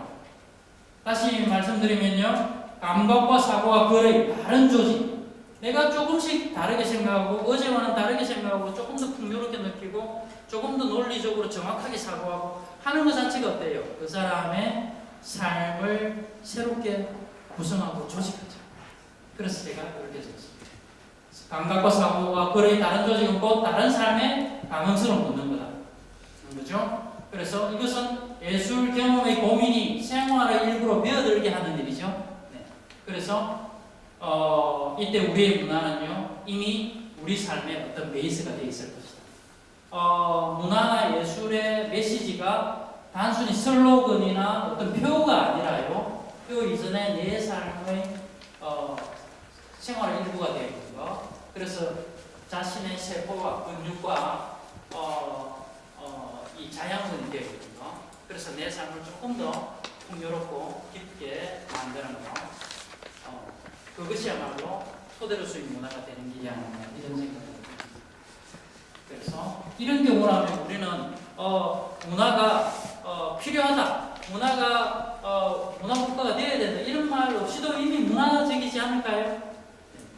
다시 말씀드리면요, 감각과 사고와 거의 다른 조직. 내가 조금씩 다르게 생각하고 어제와는 다르게 생각하고 조금 더 풍요롭게 느끼고 조금 더 논리적으로 정확하게 사고하고 하는 것 자체가 어때요? 그 사람의 삶을 새롭게 구성하고 조직하죠. 그래서 제가 그렇게 적었습니다. 감각과 사고와 거의 다른 조직은 곧 다른 삶의 감흥스러운 본능거다. 그렇죠? 그래서 이것은 예술 경험의 고민이 생활의 일부로 메어들게 하는 일이죠. 네. 그래서 이때 우리의 문화는요, 이미 우리 삶의 어떤 베이스가 되어 있을 것이다. 문화나 예술의 메시지가 단순히 슬로건이나 어떤 표가 아니라요, 표 이전에 내 삶의 생활의 일부가 되어 있는 것. 그래서 자신의 세포와 근육과 이 자양분이 되어 있는 것. 그래서 내 삶을 조금 더 풍요롭고 깊게 만드는 것. 그것이야말로 토대로 수익 문화가 되는 길이 아닌가, 이런 생각입니다. 그래서 이런 경우라면 우리는 문화가 필요하다, 문화 국가가 되어야 된다, 이런 말 없이도 이미 문화적이지 않을까요? 네,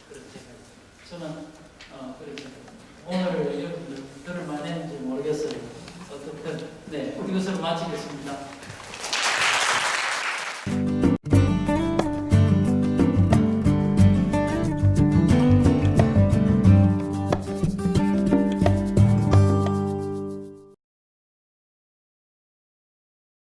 그런 생각입니다. 저는